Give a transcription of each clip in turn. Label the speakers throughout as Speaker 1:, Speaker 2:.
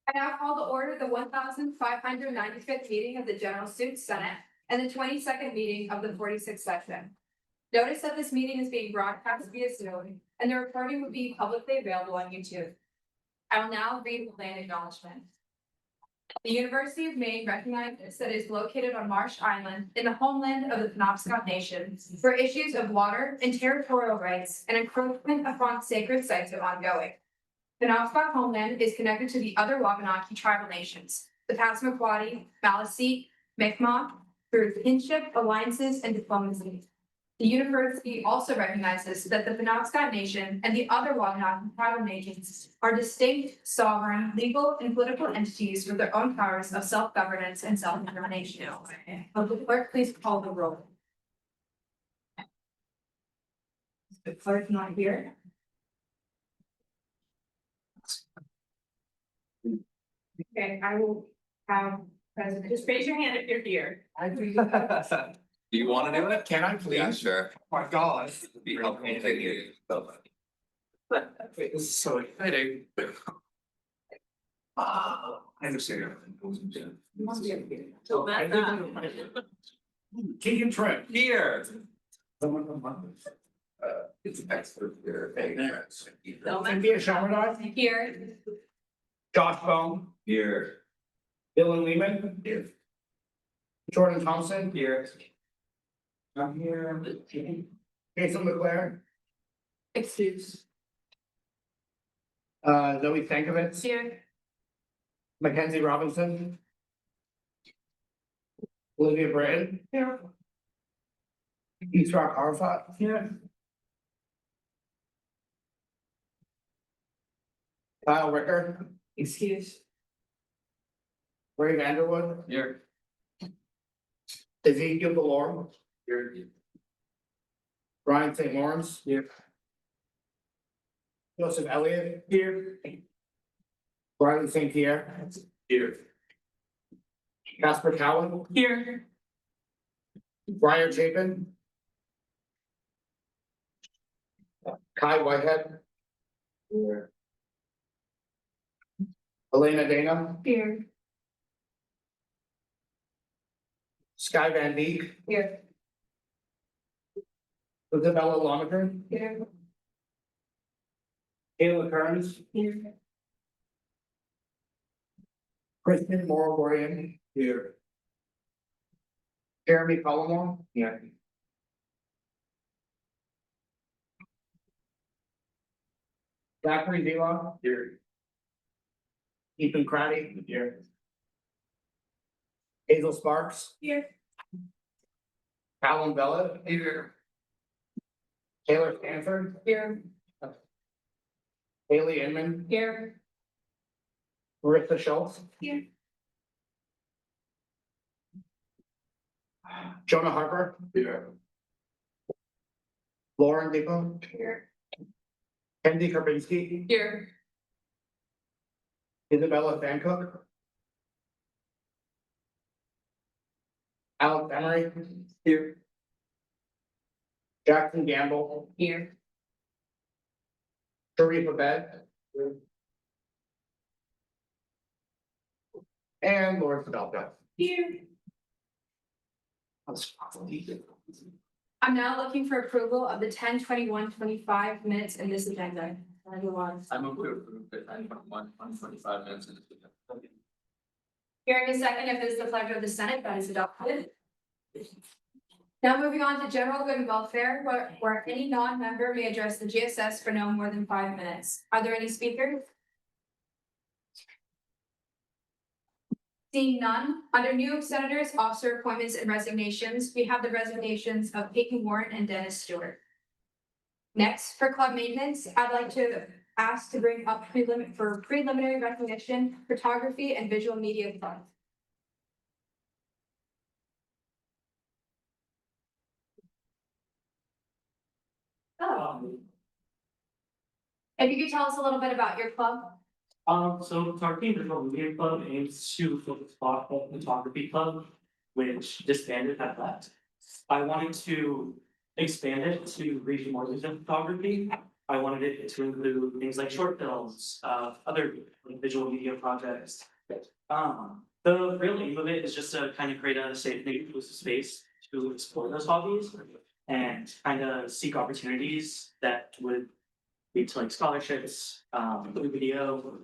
Speaker 1: I now call to order the 1595th meeting of the General Suits Senate and the 22nd meeting of the 46th session. Notice that this meeting is being broadcast via Zoom and the recording will be publicly available on YouTube. I will now read the land acknowledgement. The University of Maine recognizes that it is located on Marsh Island in the homeland of the Penobscot Nation, where issues of water and territorial rights and encroachment upon sacred sites are ongoing. The Penobscot homeland is connected to the other Wabanaki tribal nations, the Passamaquoddy, Maliseet, Mi'kmaq, through kinship, alliances, and diplomacy. The university also recognizes that the Penobscot Nation and the other Wabanaki tribal nations are distinct, sovereign, legal, and political entities with their own powers of self-governance and self-determination. Will the clerk please call the roll? The clerk not here. Okay, I will have President. Just raise your hand if you're here.
Speaker 2: Do you want to do it?
Speaker 3: Can I please?
Speaker 2: Yeah, sure.
Speaker 3: Oh my God.
Speaker 2: Be helpful. Thank you.
Speaker 3: This is so exciting. I understand. King and Trent.
Speaker 2: Here.
Speaker 3: It's expert here. Thanks.
Speaker 1: Thanks.
Speaker 3: Cynthia Shamadar,
Speaker 1: Here.
Speaker 3: Josh Bone,
Speaker 2: Here.
Speaker 3: Dylan Lehman. Here. Jordan Thompson.
Speaker 2: Here.
Speaker 3: I'm here. Jason Leclerc.
Speaker 1: Excuse.
Speaker 3: Zoe Stankovitz.
Speaker 1: Here.
Speaker 3: Mackenzie Robinson. Olivia Britton.
Speaker 1: Here.
Speaker 3: East Rock Arafat.
Speaker 1: Here.
Speaker 3: Kyle Ricker.
Speaker 1: Excuse.
Speaker 3: Ray Vanderwood.
Speaker 2: Here.
Speaker 3: Ezekiel Delorme.
Speaker 2: Here.
Speaker 3: Brian St. Lawrence.
Speaker 2: Here.
Speaker 3: Joseph Elliott.
Speaker 2: Here.
Speaker 3: Riley St. Pierre.
Speaker 2: Here.
Speaker 3: Casper Cowan.
Speaker 1: Here.
Speaker 3: Briar Chapin. Kai Whitehead.
Speaker 2: Here.
Speaker 3: Elena Dana.
Speaker 1: Here.
Speaker 3: Sky Van Beek.
Speaker 1: Here.
Speaker 3: Isabella Lonergan.
Speaker 1: Here.
Speaker 3: Kayla Kearns.
Speaker 1: Here.
Speaker 3: Kristen Morogorian.
Speaker 2: Here.
Speaker 3: Jeremy Collmore.
Speaker 2: Here.
Speaker 3: Zachary Vila.
Speaker 2: Here.
Speaker 3: Ethan Craddy.
Speaker 2: Here.
Speaker 3: Hazel Sparks.
Speaker 1: Here.
Speaker 3: Alan Bella.
Speaker 2: Here.
Speaker 3: Taylor Stanford.
Speaker 1: Here.
Speaker 3: Haley Inman.
Speaker 1: Here.
Speaker 3: Marissa Schultz.
Speaker 1: Here.
Speaker 3: Jonah Harper.
Speaker 2: Here.
Speaker 3: Lauren Depot.
Speaker 1: Here.
Speaker 3: Andy Karpinski.
Speaker 1: Here.
Speaker 3: Isabella Fancook. Alex Emery.
Speaker 2: Here.
Speaker 3: Jackson Gamble.
Speaker 1: Here.
Speaker 3: Sharif Abed. And Lauren Fidelka.
Speaker 1: Here. I'm now looking for approval of the 10/21/25 minutes in this agenda. Everyone.
Speaker 2: I move to approve the 10/21/25 minutes.
Speaker 1: Hearing a second, if it is the pleasure of the Senate, that is adopted. Now moving on to general good and welfare, where any non-member may address the GSS for no more than 5 minutes. Are there any speakers? Seeing none, under new senators, officer appointments and resignations, we have the resignations of Peyton Warren and Dennis Stewart. Next, for club maintenance, I'd like to ask to bring up preliminary recognition, photography, and visual media club. If you could tell us a little bit about your club.
Speaker 4: So Targeting Visual Media Club aims to fill the spot of Photography Club, which disbanded had left. I wanted to expand it to reach more than just photography. I wanted it to include things like short films, other visual media projects. The real aim of it is just to kind of create a safe and inclusive space to explore those hobbies and kind of seek opportunities that would lead to like scholarships, video,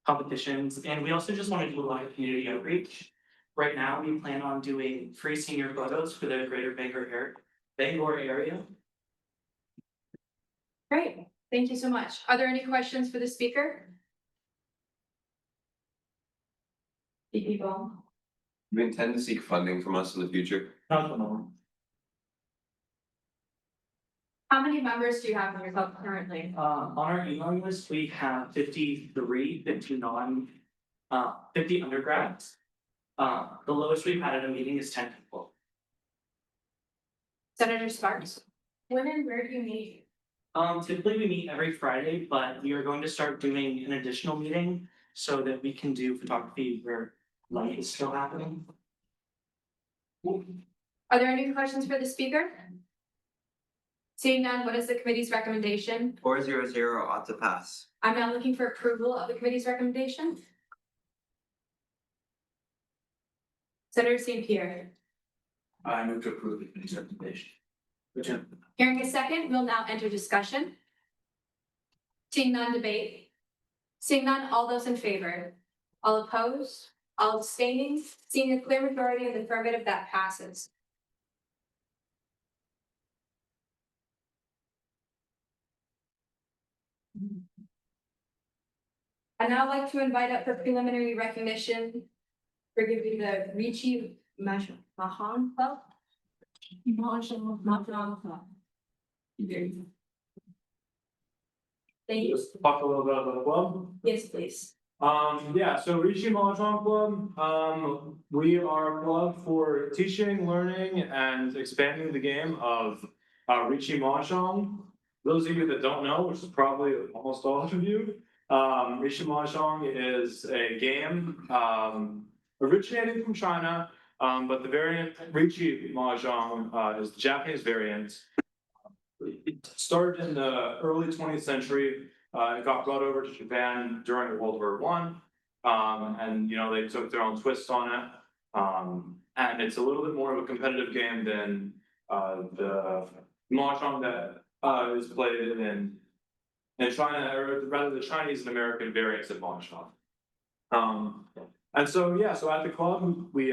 Speaker 4: competitions, and we also just want to do a lot of community outreach. Right now, we plan on doing free senior photos for the greater Bangor area.
Speaker 1: Great, thank you so much. Are there any questions for the speaker? People.
Speaker 5: You intend to seek funding from us in the future?
Speaker 4: Not at the moment.
Speaker 1: How many members do you have in your club currently?
Speaker 4: On our email list, we have 50 undergrads. The lowest we've had at a meeting is 10 people.
Speaker 1: Senator Sparks? When and where do you meet?
Speaker 4: Typically we meet every Friday, but we are going to start doing an additional meeting so that we can do photography where light is still happening.
Speaker 1: Are there any questions for the speaker? Seeing none, what is the committee's recommendation?
Speaker 5: 400 ought to pass.
Speaker 1: I'm now looking for approval of the committee's recommendation. Senator St. Pierre.
Speaker 2: I move to approve the committee's recommendation.
Speaker 1: Hearing a second, we'll now enter discussion. Seeing none, debate. Seeing none, all those in favor? All opposed? All abstaining? Seeing a clear majority of the affirmative, that passes. I'd now like to invite up for preliminary recognition for giving the Ricci Mahan Club. Mahan Club. Thank you.
Speaker 6: Just talk a little bit about the club.
Speaker 1: Yes, please.
Speaker 6: Yeah, so Rishi Mahjong Club, we are a club for teaching, learning, and expanding the game of Rishi Mahjong. Those of you that don't know, which is probably almost all of you, Rishi Mahjong is a game originating from China, but the variant Rishi Mahjong is the Japanese variant. It started in the early 20th century. It got brought over to Japan during World War I. And they took their own twist on it. And it's a little bit more of a competitive game than the mahjong that is played in China, or rather the Chinese and American variants of mahjong. And so so at the club we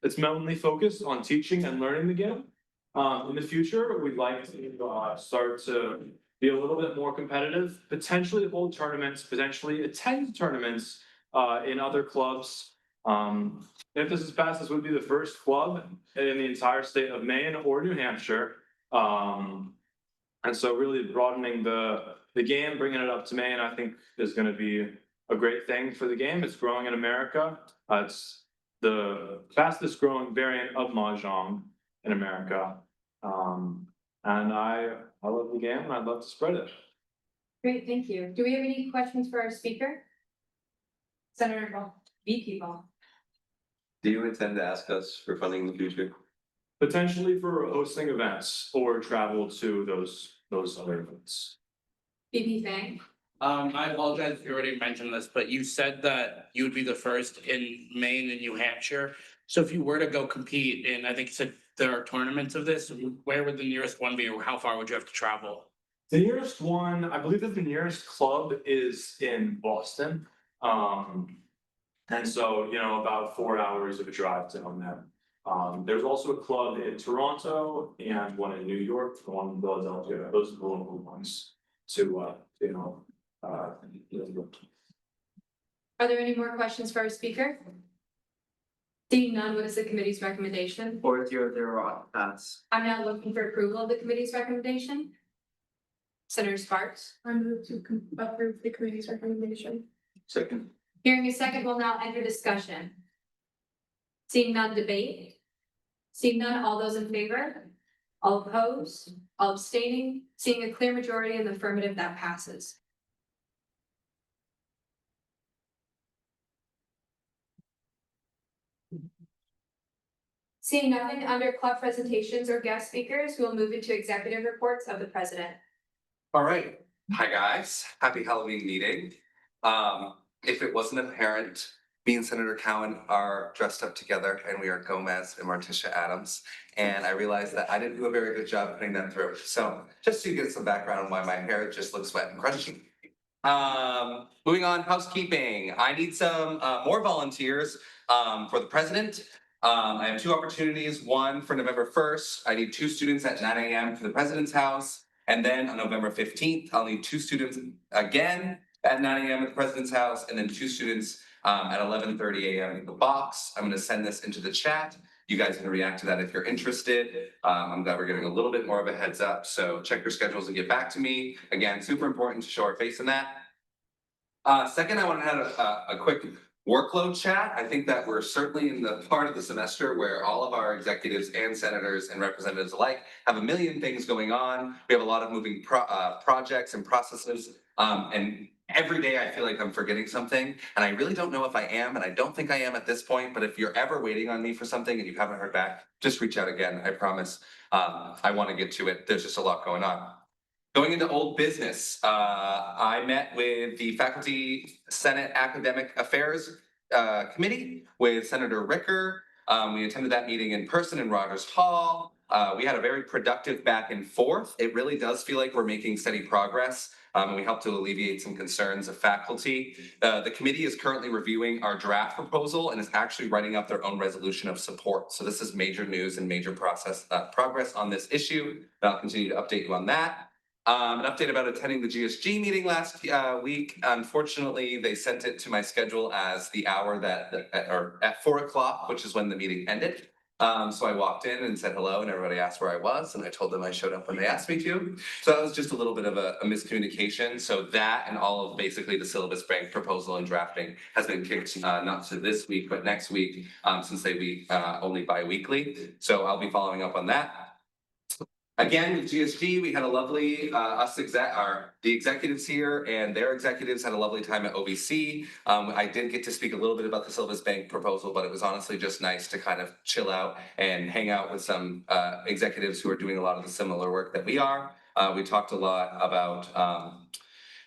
Speaker 6: it's mainly focused on teaching and learning the game. In the future, we'd like to start to be a little bit more competitive, potentially hold tournaments, potentially attend tournaments in other clubs. If this is passed, this would be the first club in the entire state of Maine or New Hampshire. And so really broadening the game, bringing it up to Maine, I think is going to be a great thing for the game. It's growing in America. It's the fastest growing variant of mahjong in America. And I love the game and I'd love to spread it.
Speaker 1: Great, thank you. Do we have any questions for our speaker? Senator VP Ball.
Speaker 5: Do you intend to ask us for funding in the future?
Speaker 6: Potentially for hosting events or travel to those other events.
Speaker 1: VP Fang.
Speaker 7: I apologize if you already mentioned this, but you said that you would be the first in Maine and New Hampshire. So if you were to go compete, and I think you said there are tournaments of this, where would the nearest one be, or how far would you have to travel?
Speaker 6: The nearest one, I believe that the nearest club is in Boston. And so, about 4 hours of a drive down there. There's also a club in Toronto and one in New York, one in Philadelphia. Those are the local ones to,
Speaker 1: Are there any more questions for our speaker? Seeing none, what is the committee's recommendation?
Speaker 5: 400 ought to pass.
Speaker 1: I'm now looking for approval of the committee's recommendation. Senator Sparks.
Speaker 8: I move to approve the committee's recommendation.
Speaker 5: Second.
Speaker 1: Hearing a second, we'll now enter discussion. Seeing none, debate. Seeing none, all those in favor? All opposed? All abstaining? Seeing a clear majority in the affirmative, that passes. Seeing nothing under club presentations or guest speakers, we'll move into executive reports of the president.
Speaker 5: All right, hi guys, happy Halloween meeting. If it wasn't apparent, me and Senator Cowan are dressed up together and we are Gomez and Morticia Adams. And I realized that I didn't do a very good job putting that through. So just to get some background on why my hair just looks wet and crunchy. Moving on, housekeeping. I need some more volunteers for the president. I have two opportunities. One for November 1st. I need 2 students at 9 a.m. for the president's house. And then on November 15th, I'll need 2 students again at 9 a.m. at the president's house, and then 2 students at 11:30 a.m. in the box. I'm going to send this into the chat. You guys can react to that if you're interested. I'm glad we're getting a little bit more of a heads up. So check your schedules and get back to me. Again, super important to show our face in that. Second, I want to have a quick workload chat. I think that we're certainly in the part of the semester where all of our executives and senators and representatives alike have a million things going on. We have a lot of moving projects and processes. And every day I feel like I'm forgetting something. And I really don't know if I am, and I don't think I am at this point. But if you're ever waiting on me for something and you haven't heard back, just reach out again. I promise. I want to get to it. There's just a lot going on. Going into old business, I met with the Faculty Senate Academic Affairs Committee with Senator Ricker. We attended that meeting in person in Rogers Hall. We had a very productive back and forth. It really does feel like we're making steady progress. And we helped to alleviate some concerns of faculty. The committee is currently reviewing our draft proposal and is actually writing up their own resolution of support. So this is major news and major progress on this issue. And I'll continue to update you on that. An update about attending the GSG meeting last week. Unfortunately, they sent it to my schedule as the hour or at 4 o'clock, which is when the meeting ended. So I walked in and said hello, and everybody asked where I was, and I told them I showed up when they asked me to. So that was just a little bit of a miscommunication. So that and all of basically the syllabus bank proposal and drafting has been kicked not to this week, but next week, since they be only bi-weekly. So I'll be following up on that. Again, with GSG, we had a lovely, the executives here and their executives had a lovely time at OBC. I did get to speak a little bit about the syllabus bank proposal, but it was honestly just nice to kind of chill out and hang out with some executives who are doing a lot of the similar work that we are. We talked a lot about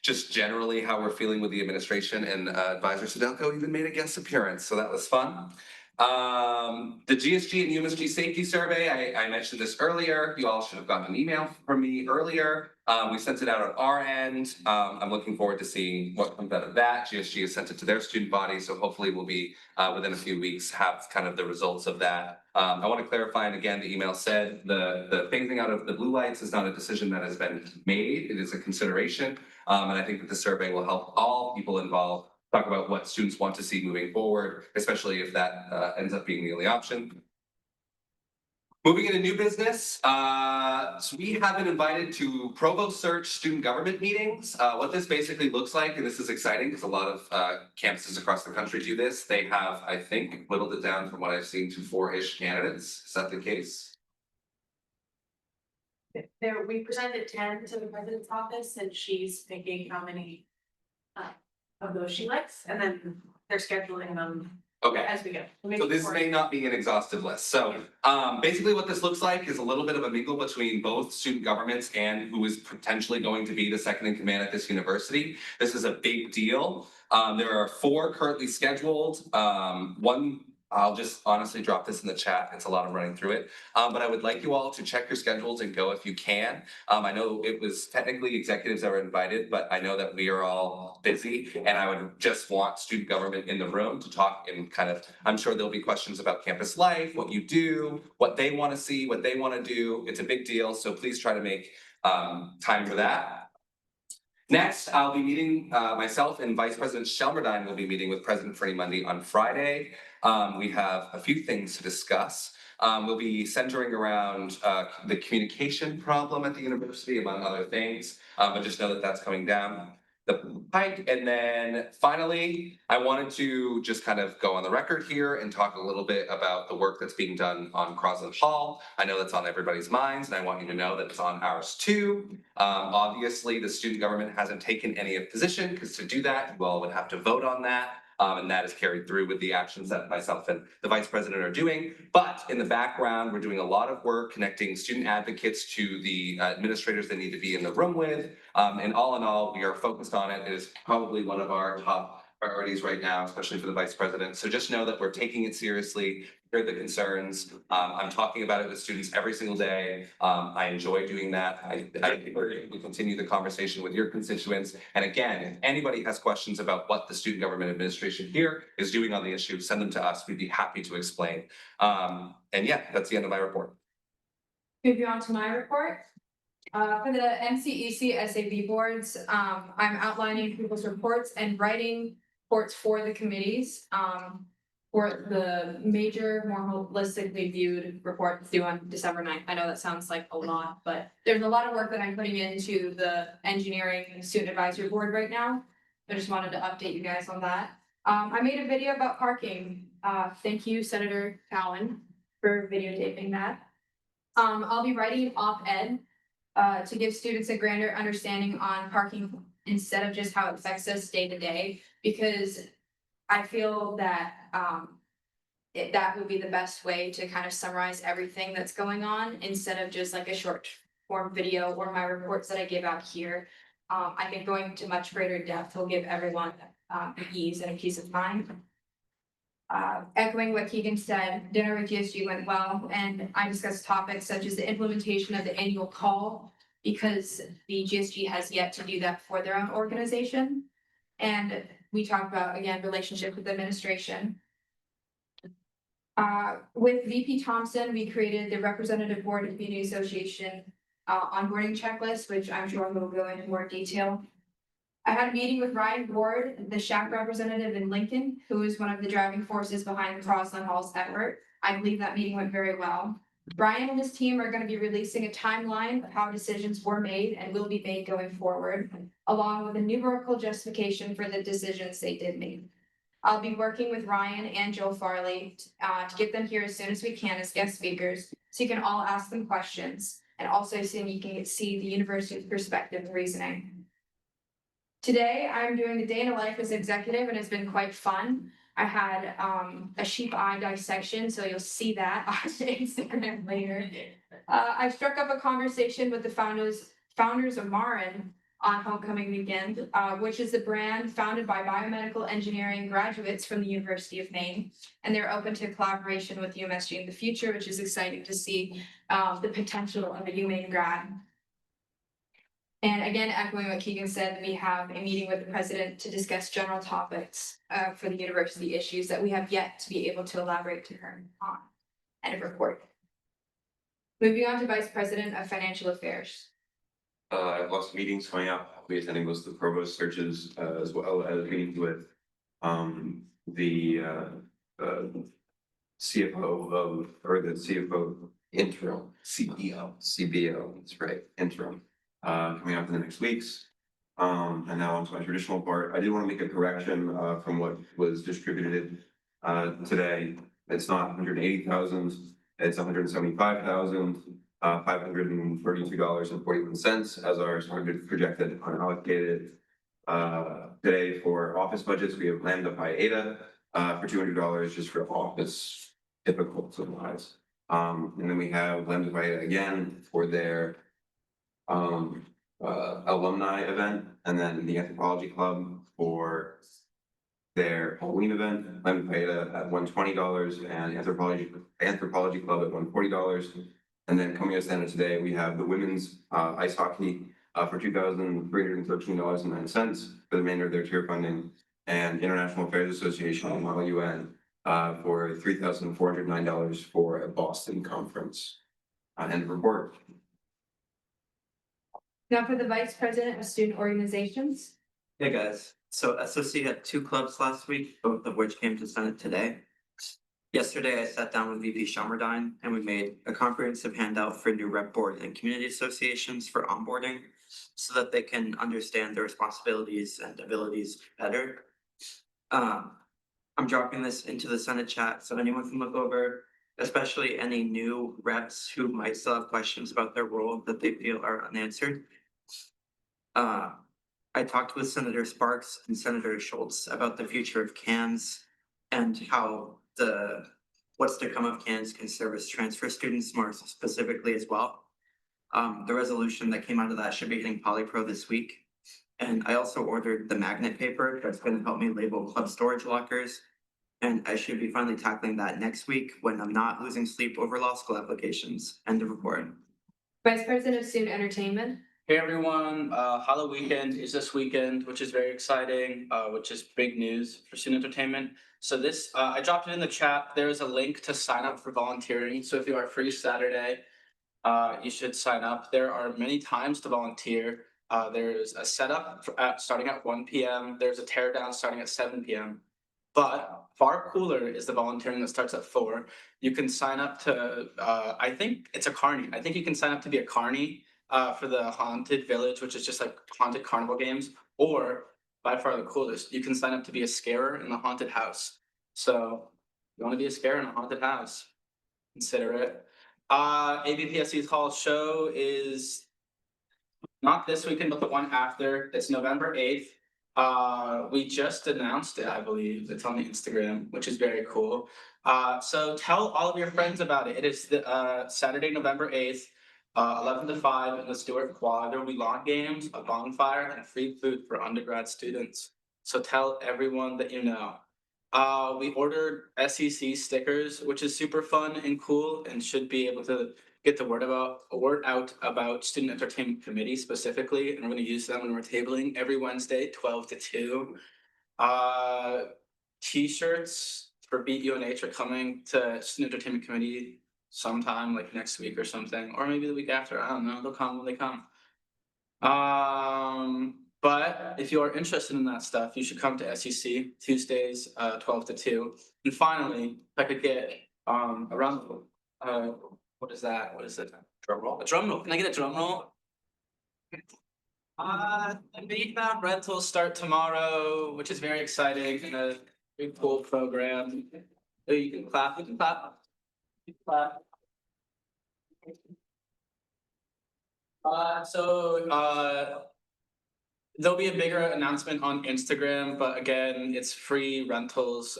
Speaker 5: just generally how we're feeling with the administration, and Advisor Sudelko even made a guest appearance, so that was fun. The GSG and UMSG safety survey, I mentioned this earlier. You all should have gotten an email from me earlier. We sent it out on our end. I'm looking forward to seeing what comes out of that. GSG has sent it to their student body, so hopefully we'll be within a few weeks have kind of the results of that. I want to clarify, and again, the email said the phasing out of the blue lights is not a decision that has been made. It is a consideration, and I think that the survey will help all people involved talk about what students want to see moving forward, especially if that ends up being the only option. Moving into new business, so we have been invited to provost search student government meetings. What this basically looks like, and this is exciting because a lot of campuses across the country do this. They have, I think, whittled it down from what I've seen to 4-ish candidates. Is that the case?
Speaker 8: We presented 10 to the president's office and she's picking how many of those she likes, and then they're scheduling them
Speaker 5: Okay.
Speaker 8: as we go.
Speaker 5: So this may not be an exhaustive list. So basically what this looks like is a little bit of a mingle between both student governments and who is potentially going to be the second in command at this university. This is a big deal. There are 4 currently scheduled. One, I'll just honestly drop this in the chat. It's a lot of running through it. But I would like you all to check your schedules and go if you can. I know it was technically executives that were invited, but I know that we are all busy and I would just want student government in the room to talk and kind of, I'm sure there'll be questions about campus life, what you do, what they want to see, what they want to do. It's a big deal. So please try to make time for that. Next, I'll be meeting, myself and Vice President Shelmerdine will be meeting with President Freddie Mundy on Friday. We have a few things to discuss. We'll be centering around the communication problem at the university, among other things. But just know that that's coming down the pike. And then finally, I wanted to just kind of go on the record here and talk a little bit about the work that's being done on Crosland Hall. I know that's on everybody's minds, and I want you to know that it's on ours too. Obviously, the student government hasn't taken any position, because to do that, you all would have to vote on that. And that is carried through with the actions that myself and the vice president are doing. But in the background, we're doing a lot of work connecting student advocates to the administrators they need to be in the room with. And all in all, we are focused on it. It is probably one of our top priorities right now, especially for the vice president. So just know that we're taking it seriously, hear the concerns. I'm talking about it with students every single day. I enjoy doing that. I encourage you to continue the conversation with your constituents. And again, if anybody has questions about what the student government administration here is doing on the issue, send them to us. We'd be happy to explain. And yeah, that's the end of my report.
Speaker 1: Moving on to my report. For the NCEC SAB boards, I'm outlining people's reports and writing reports for the committees. For the major, more holistically viewed report due on December 9th. I know that sounds like a lot, but there's a lot of work that I'm putting into the engineering student advisory board right now. I just wanted to update you guys on that. I made a video about parking. Thank you, Senator Cowan, for videotaping that. I'll be writing an op-ed to give students a grander understanding on parking instead of just how it affects us day to day, because I feel that that would be the best way to kind of summarize everything that's going on instead of just like a short form video or my reports that I give out here. I think going to much greater depth will give everyone ease and a peace of mind. Echoing what Keegan said, dinner with GSG went well, and I discussed topics such as the implementation of the annual call, because the GSG has yet to do that for their own organization. And we talked about, again, relationship with administration. With VP Thompson, we created the Representative Board of Community Association onboarding checklist, which I'm sure we'll go into more detail. I had a meeting with Ryan Ward, the SHAC representative in Lincoln, who is one of the driving forces behind Crosland Hall's effort. I believe that meeting went very well. Brian and his team are going to be releasing a timeline of how decisions were made and will be made going forward, along with a numerical justification for the decisions they did make. I'll be working with Ryan and Joe Farley to get them here as soon as we can as guest speakers, so you can all ask them questions, and also so you can see the university's perspective and reasoning. Today, I'm doing the day in a life as executive, and it's been quite fun. I had a sheep eye dissection, so you'll see that on Instagram later. I struck up a conversation with the founders of Marin on homecoming weekend, which is a brand founded by biomedical engineering graduates from the University of Maine. And they're open to collaboration with UMSG in the future, which is exciting to see the potential of a UMaine grad. And again, echoing what Keegan said, we have a meeting with the president to discuss general topics for the university issues that we have yet to be able to elaborate to her on. End of report. Moving on to Vice President of Financial Affairs.
Speaker 9: I have lots of meetings coming up. I'll be attending most of the provost searches as well as meetings with the CFO of, or the CFO interim, CBO, that's right, interim, coming up in the next weeks. And now onto my traditional part. I did want to make a correction from what was distributed today. It's not 180,000, it's 175,000. $532.41 as our projected unallocated. Today for office budgets, we have Lambda Pi Eta for $200 just for office typical supplies. And then we have Lambda Pi Eta again for their alumni event, and then the Anthropology Club for their Halloween event, Lambda Pi Eta at $120 and Anthropology Club at $140. And then coming us down today, we have the women's ice hockey for $2,313.09 for the remainder of their tier funding, and International Affairs Association (IUN) for $3,409 for a Boston conference. End of report.
Speaker 1: Now for the Vice President of Student Organizations.
Speaker 10: Hey guys, so SOC had 2 clubs last week, both of which came to Senate today. Yesterday, I sat down with VP Schummerdine and we made a comprehensive handout for new rep board and community associations for onboarding so that they can understand their responsibilities and abilities better. I'm dropping this into the Senate chat so anyone can look over, especially any new reps who might still have questions about their role that they feel are unanswered. I talked with Senator Sparks and Senator Schultz about the future of cans and how what's to come of cans can serve as transfer students more specifically as well. The resolution that came out of that should be hitting Polypro this week. And I also ordered the magnet paper that's gonna help me label club storage lockers. And I should be finally tackling that next week when I'm not losing sleep over law school applications. End of report.
Speaker 1: Vice President of Student Entertainment.
Speaker 7: Hey everyone, Halloween weekend is this weekend, which is very exciting, which is big news for student entertainment. So this, I dropped it in the chat. There is a link to sign up for volunteering. So if you are free Saturday, you should sign up. There are many times to volunteer. There's a setup starting at 1 p.m. There's a teardown starting at 7 p.m. But far cooler is the volunteering that starts at 4. You can sign up to, I think it's a carny. I think you can sign up to be a carny for the Haunted Village, which is just like haunted carnival games. Or by far the coolest, you can sign up to be a scarer in the haunted house. So you want to be a scarer in a haunted house, consider it. ABPSC's Hall show is not this weekend, but the one after. It's November 8th. We just announced it, I believe. It's on the Instagram, which is very cool. So tell all of your friends about it. It is the Saturday, November 8th, 11 to 5 in the Stewart Quad. There will be lawn games, a bonfire, and free food for undergrad students. So tell everyone that you know. We ordered SEC stickers, which is super fun and cool and should be able to get the word out about student entertainment committee specifically, and we're going to use them when we're tabling every Wednesday, 12 to 2. T-shirts for Beat UNH are coming to student entertainment committee sometime like next week or something, or maybe the week after. I don't know. They'll come when they come. But if you are interested in that stuff, you should come to SEC Tuesdays, 12 to 2. And finally, if I could get around what is that? What is it? Drum roll. A drum roll. Can I get a drum roll? The Maine rentals start tomorrow, which is very exciting and a very cool program. Oh, you can clap. You can clap. You can clap. There'll be a bigger announcement on Instagram, but again, it's free rentals,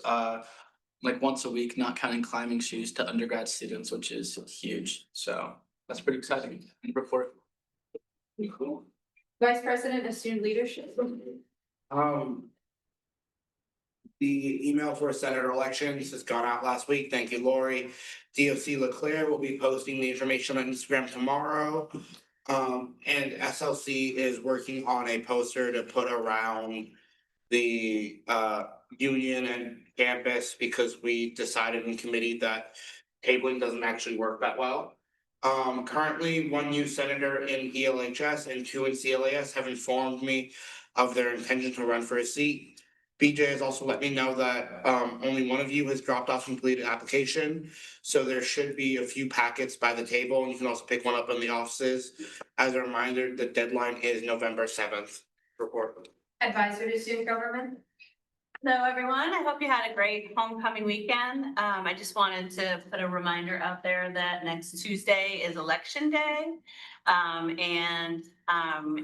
Speaker 7: like once a week, not counting climbing shoes to undergrad students, which is huge. So that's pretty exciting. Report. Pretty cool.
Speaker 1: Vice President of Student Leadership.
Speaker 11: The email for senator elections has gone out last week. Thank you, Lori. DOC Leclerc will be posting the information on Instagram tomorrow. And SLC is working on a poster to put around the union and campus because we decided in committee that tabling doesn't actually work that well. Currently, one new senator in ELHS and 2 in CLAS have informed me of their intention to run for a seat. BJ has also let me know that only one of you has dropped off completed application. So there should be a few packets by the table, and you can also pick one up in the offices. As a reminder, the deadline is November 7th. Report.
Speaker 1: Advisor to Student Government.
Speaker 8: Hello, everyone. I hope you had a great homecoming weekend. I just wanted to put a reminder out there that next Tuesday is Election Day.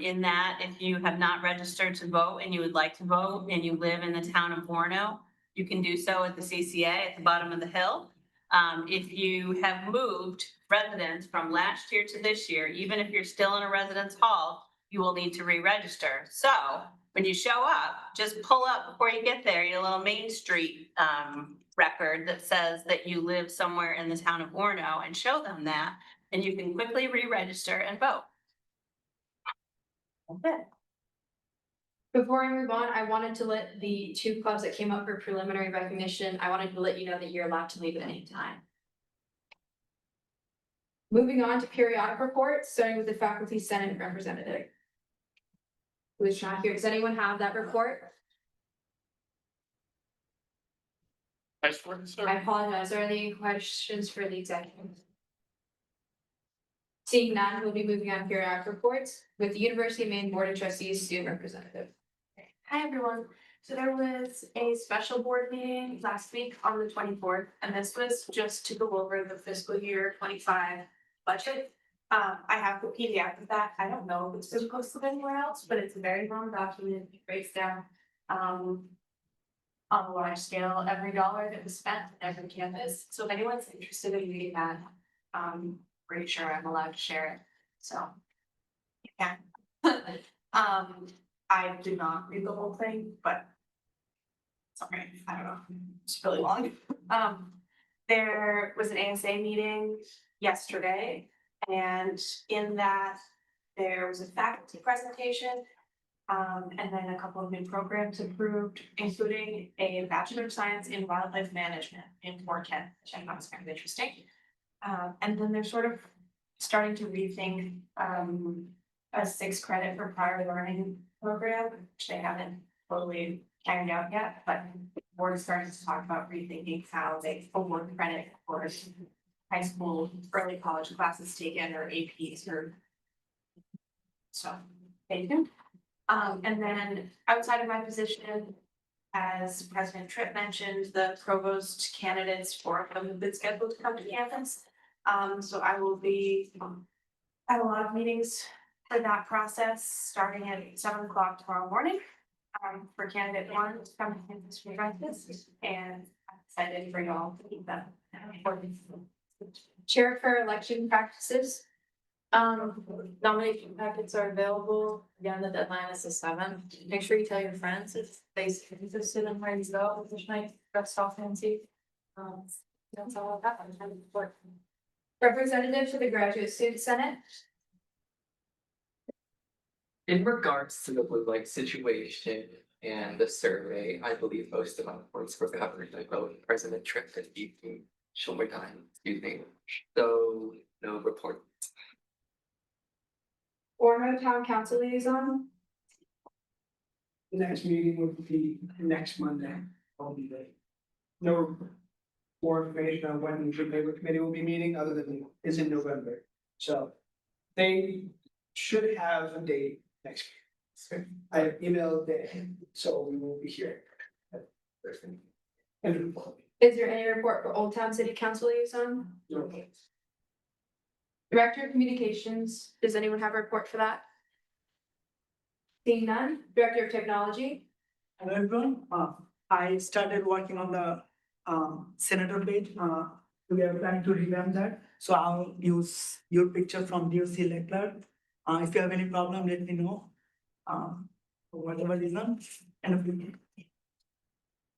Speaker 8: In that, if you have not registered to vote and you would like to vote and you live in the town of Warno, you can do so at the CCA at the bottom of the hill. If you have moved residents from last year to this year, even if you're still in a residence hall, you will need to re-register. So when you show up, just pull up before you get there, your little Main Street record that says that you live somewhere in the town of Warno and show them that, and you can quickly re-register and vote. Okay.
Speaker 1: Before I move on, I wanted to let the 2 clubs that came up for preliminary recognition, I wanted to let you know that you're allowed to leave at any time. Moving on to periodic reports, starting with the Faculty Senate representative. Who is not here. Does anyone have that report? I apologize. Are there any questions for the executive? Seeing none, we'll be moving on to periodic reports with the University of Maine Board of Trustees student representative.
Speaker 8: Hi, everyone. So there was a special board meeting last week on the 24th, and this was just to go over the fiscal year 25 budget.
Speaker 1: I have the PDF of that. I don't know if it's been posted anywhere else, but it's a very long document. It breaks down, on a large scale, every dollar that was spent on every campus. So if anyone's interested in reading that, pretty sure I'm allowed to share it, so. Yeah. I did not read the whole thing, but. Sorry, I don't know, it's really long. There was an ASA meeting yesterday, and in that, there was a faculty presentation. And then a couple of new programs approved, including a Bachelor of Science in Wildlife Management in Fort Kent, which I thought was kind of interesting. And then they're sort of starting to rethink, a 6 credit for prior learning program, which they haven't totally carried out yet, but we're starting to talk about rethinking how they award credit for high school, early college classes taken or APs or. So, thank you. And then outside of my position, as President Tripp mentioned, the provost candidates for them have been scheduled to come to campus. So I will be at a lot of meetings for that process, starting at 7 o'clock tomorrow morning. For candidate 1 to come to campus for breakfast, and I'm excited for y'all to keep that important. Chair for election practices. Nomination packets are available. Again, the deadline is the 7th. Make sure you tell your friends if they interested in where to go this night, dressed all fancy. That's all I have. Representative to the Graduate Student Senate.
Speaker 12: In regards to the blue light situation and the survey, I believe most of my points were covered by both President Tripp and VP Schulmerheim, excuse me. So no report.
Speaker 1: Orno Town Council Liaison.
Speaker 13: The next meeting would be next Monday. I'll be there. No more information on when the labor committee will be meeting, other than is in November. So they should have a date next week. I have emailed them, so we will be here. And
Speaker 1: Is there any report for Old Town City Council Liaison?
Speaker 13: no,
Speaker 1: Director of Communications, does anyone have a report for that? Seeing none. Director of Technology.
Speaker 14: Hello everyone, I started working on the senator page, we are planning to revamp that, so I'll use your picture from DOC Leclerc. If you have any problem, let me know, for whatever reason, and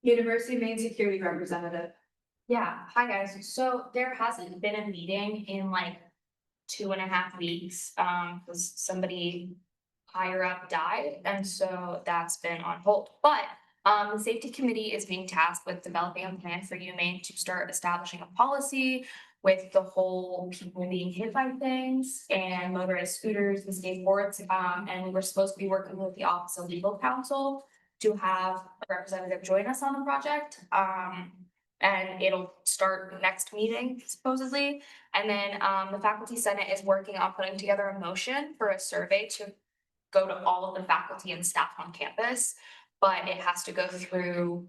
Speaker 1: University Maine Security Representative.
Speaker 15: Yeah, hi guys. So there hasn't been a meeting in like 2.5 weeks, because somebody higher up died, and so that's been on hold. But the safety committee is being tasked with developing a plan for UMaine to start establishing a policy with the whole people being hit by things and motorized scooters and skateboards. And we're supposed to be working with the Office of Legal Counsel to have a representative join us on the project. And it'll start next meeting supposedly. And then the faculty senate is working on putting together a motion for a survey to go to all of the faculty and staff on campus. But it has to go through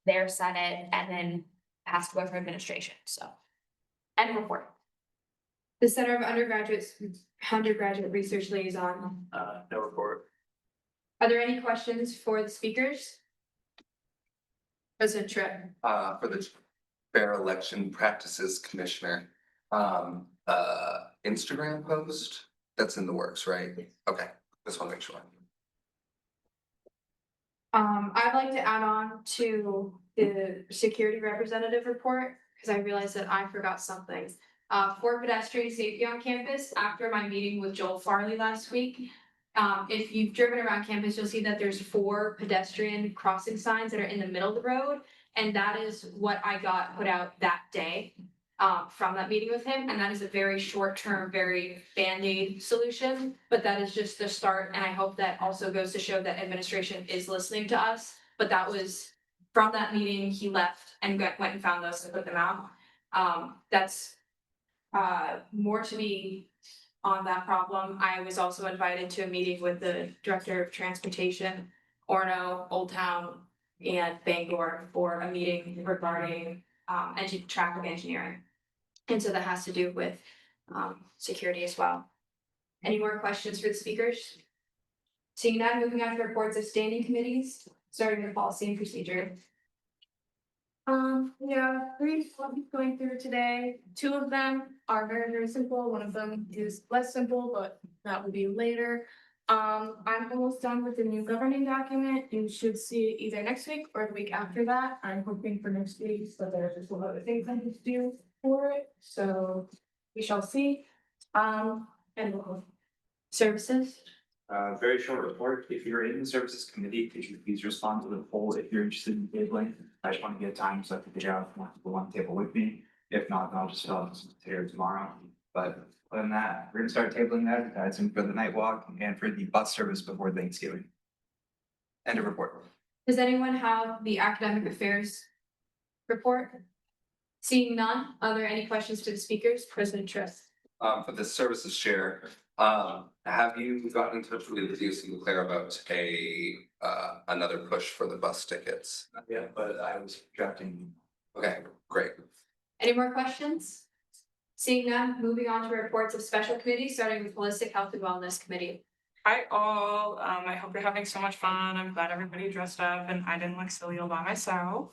Speaker 15: their senate and then it has to go through administration, so. And report.
Speaker 1: The Center of Undergraduate Research Liaison.
Speaker 2: No report.
Speaker 1: Are there any questions for the speakers? President Tripp.
Speaker 5: For the Fair Election Practices Commissioner, Instagram post, that's in the works, right? Okay, just want to make sure.
Speaker 1: I'd like to add on to the security representative report, because I realized that I forgot something. For pedestrian safety on campus, after my meeting with Joel Farley last week, if you've driven around campus, you'll see that there's 4 pedestrian crossing signs that are in the middle of the road. And that is what I got put out that day, from that meeting with him. And that is a very short-term, very Band-Aid solution, but that is just the start. And I hope that also goes to show that administration is listening to us. But that was from that meeting, he left and went and found those and put them out. That's more to be on that problem. I was also invited to a meeting with the Director of Transportation, Orno, Old Town, and Bangor for a meeting regarding traffic engineering. And so that has to do with
Speaker 15: security as well.
Speaker 1: Any more questions for the speakers? Seeing none, moving on to reports of standing committees, starting with policy and procedure.
Speaker 15: Yeah, 3 I'll be going through today. 2 of them are very, very simple. One of them is less simple, but that will be later. I'm almost done with the new governing document. You should see it either next week or the week after that. I'm hoping for next week, but there are just a lot of things I need to do for it, so we shall see. And services.
Speaker 2: Very short report. If you're in the services committee, could you please respond to the poll if you're interested in tabling? I just want to get time so I can figure out if want people want to table with me. If not, then I'll just fill out some material tomorrow. But other than that, we're gonna start tabling that advertising for the night walk and for the bus service before Thanksgiving. End of report.
Speaker 1: Does anyone have the academic affairs report? Seeing none, are there any questions to the speakers? President Trist.
Speaker 5: For the services chair, have you gotten in touch with the DOC Leclerc about another push for the bus tickets?
Speaker 2: Not yet, but I was drafting.
Speaker 5: Okay, great.
Speaker 1: Any more questions? Seeing none, moving on to reports of special committees, starting with Holistic Health and Wellness Committee.
Speaker 16: Hi all, I hope you're having so much fun. I'm glad everybody dressed up and I didn't look silly all by myself.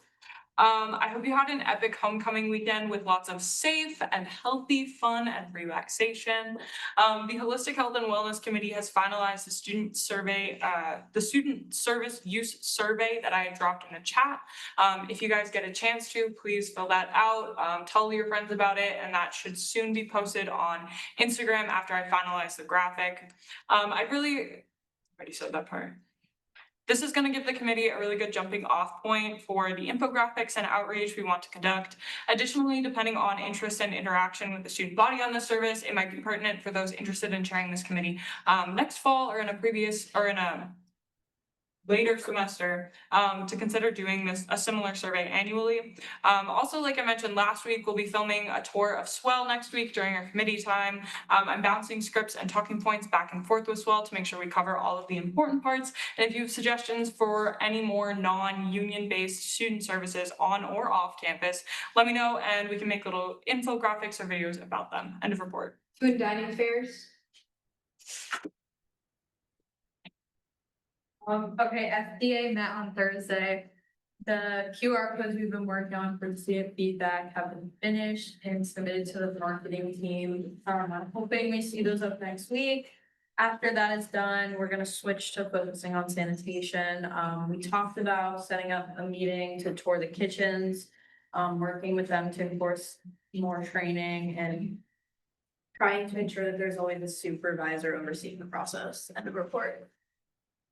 Speaker 16: I hope you had an epic homecoming weekend with lots of safe and healthy fun and relaxation. The Holistic Health and Wellness Committee has finalized the student survey, the student service use survey that I dropped in the chat. If you guys get a chance to, please fill that out, tell your friends about it, and that should soon be posted on Instagram after I finalize the graphic. I already said that part. This is going to give the committee a really good jumping off point for the infographics and outreach we want to conduct. Additionally, depending on interest and interaction with the student body on this service, it might be pertinent for those interested in chairing this committee next fall or in a later semester to consider doing a similar survey annually. Also, like I mentioned last week, we'll be filming a tour of Swell next week during our committee time. I'm bouncing scripts and talking points back and forth with Swell to make sure we cover all of the important parts. And if you have suggestions for any more non-union based student services on or off campus, let me know and we can make little infographics or videos about them. End of report.
Speaker 1: Food and dining affairs.
Speaker 17: Okay, FDA met on Thursday. The QR codes we've been working on for the CF feedback have been finished and submitted to the marketing team. I'm hoping we see those up next week. After that is done, we're gonna switch to focusing on sanitation. We talked about setting up a meeting to tour the kitchens, working with them to enforce more training and trying to ensure that there's always a supervisor overseeing the process. End of report.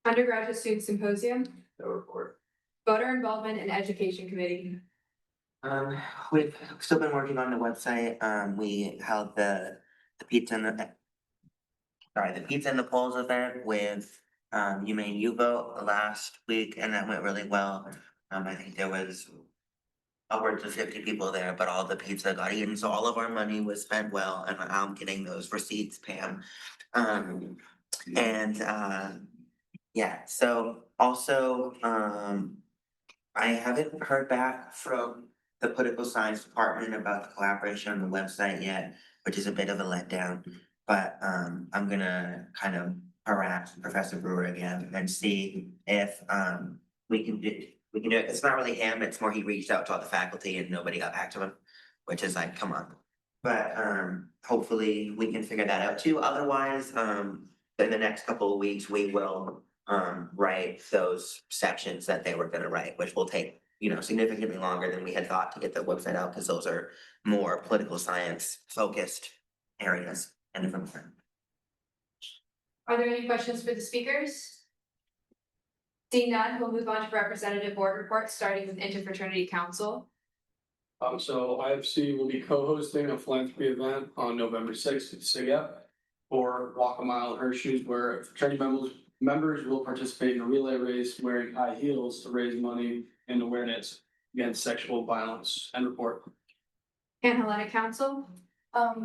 Speaker 1: Undergraduate Student Symposium.
Speaker 2: No report.
Speaker 1: Voter Involvement and Education Committee.
Speaker 18: We've still been working on the website. We held the pizza and the polls event with UMaine U Vote last week, and that went really well. I think there was upwards of 50 people there, but all the pizza got eaten, so all of our money was spent well, and I'm getting those receipts, Pam. Yeah, so also, I haven't heard back from the political science department about the collaboration on the website yet, which is a bit of a letdown. But I'm gonna kind of harass Professor Brewer again and see if we can do it. It's not really him, it's more he reached out to all the faculty and nobody got back to him, which is like, come on. But hopefully we can figure that out too. Otherwise, in the next couple of weeks, we will write those sections that they were gonna write, which will take, significantly longer than we had thought to get the website out, because those are more political science focused areas and different.
Speaker 1: Are there any questions for the speakers? Seeing none, we'll move on to representative board reports, starting with Interfraternity Council.
Speaker 6: So IFC will be co-hosting a philanthropy event on November 6th at SIGEP for Walk a Mile in Her Shoes, where fraternity members will participate in a relay race wearing high heels to raise money and awareness against sexual violence. End report.
Speaker 1: Hellenic Council.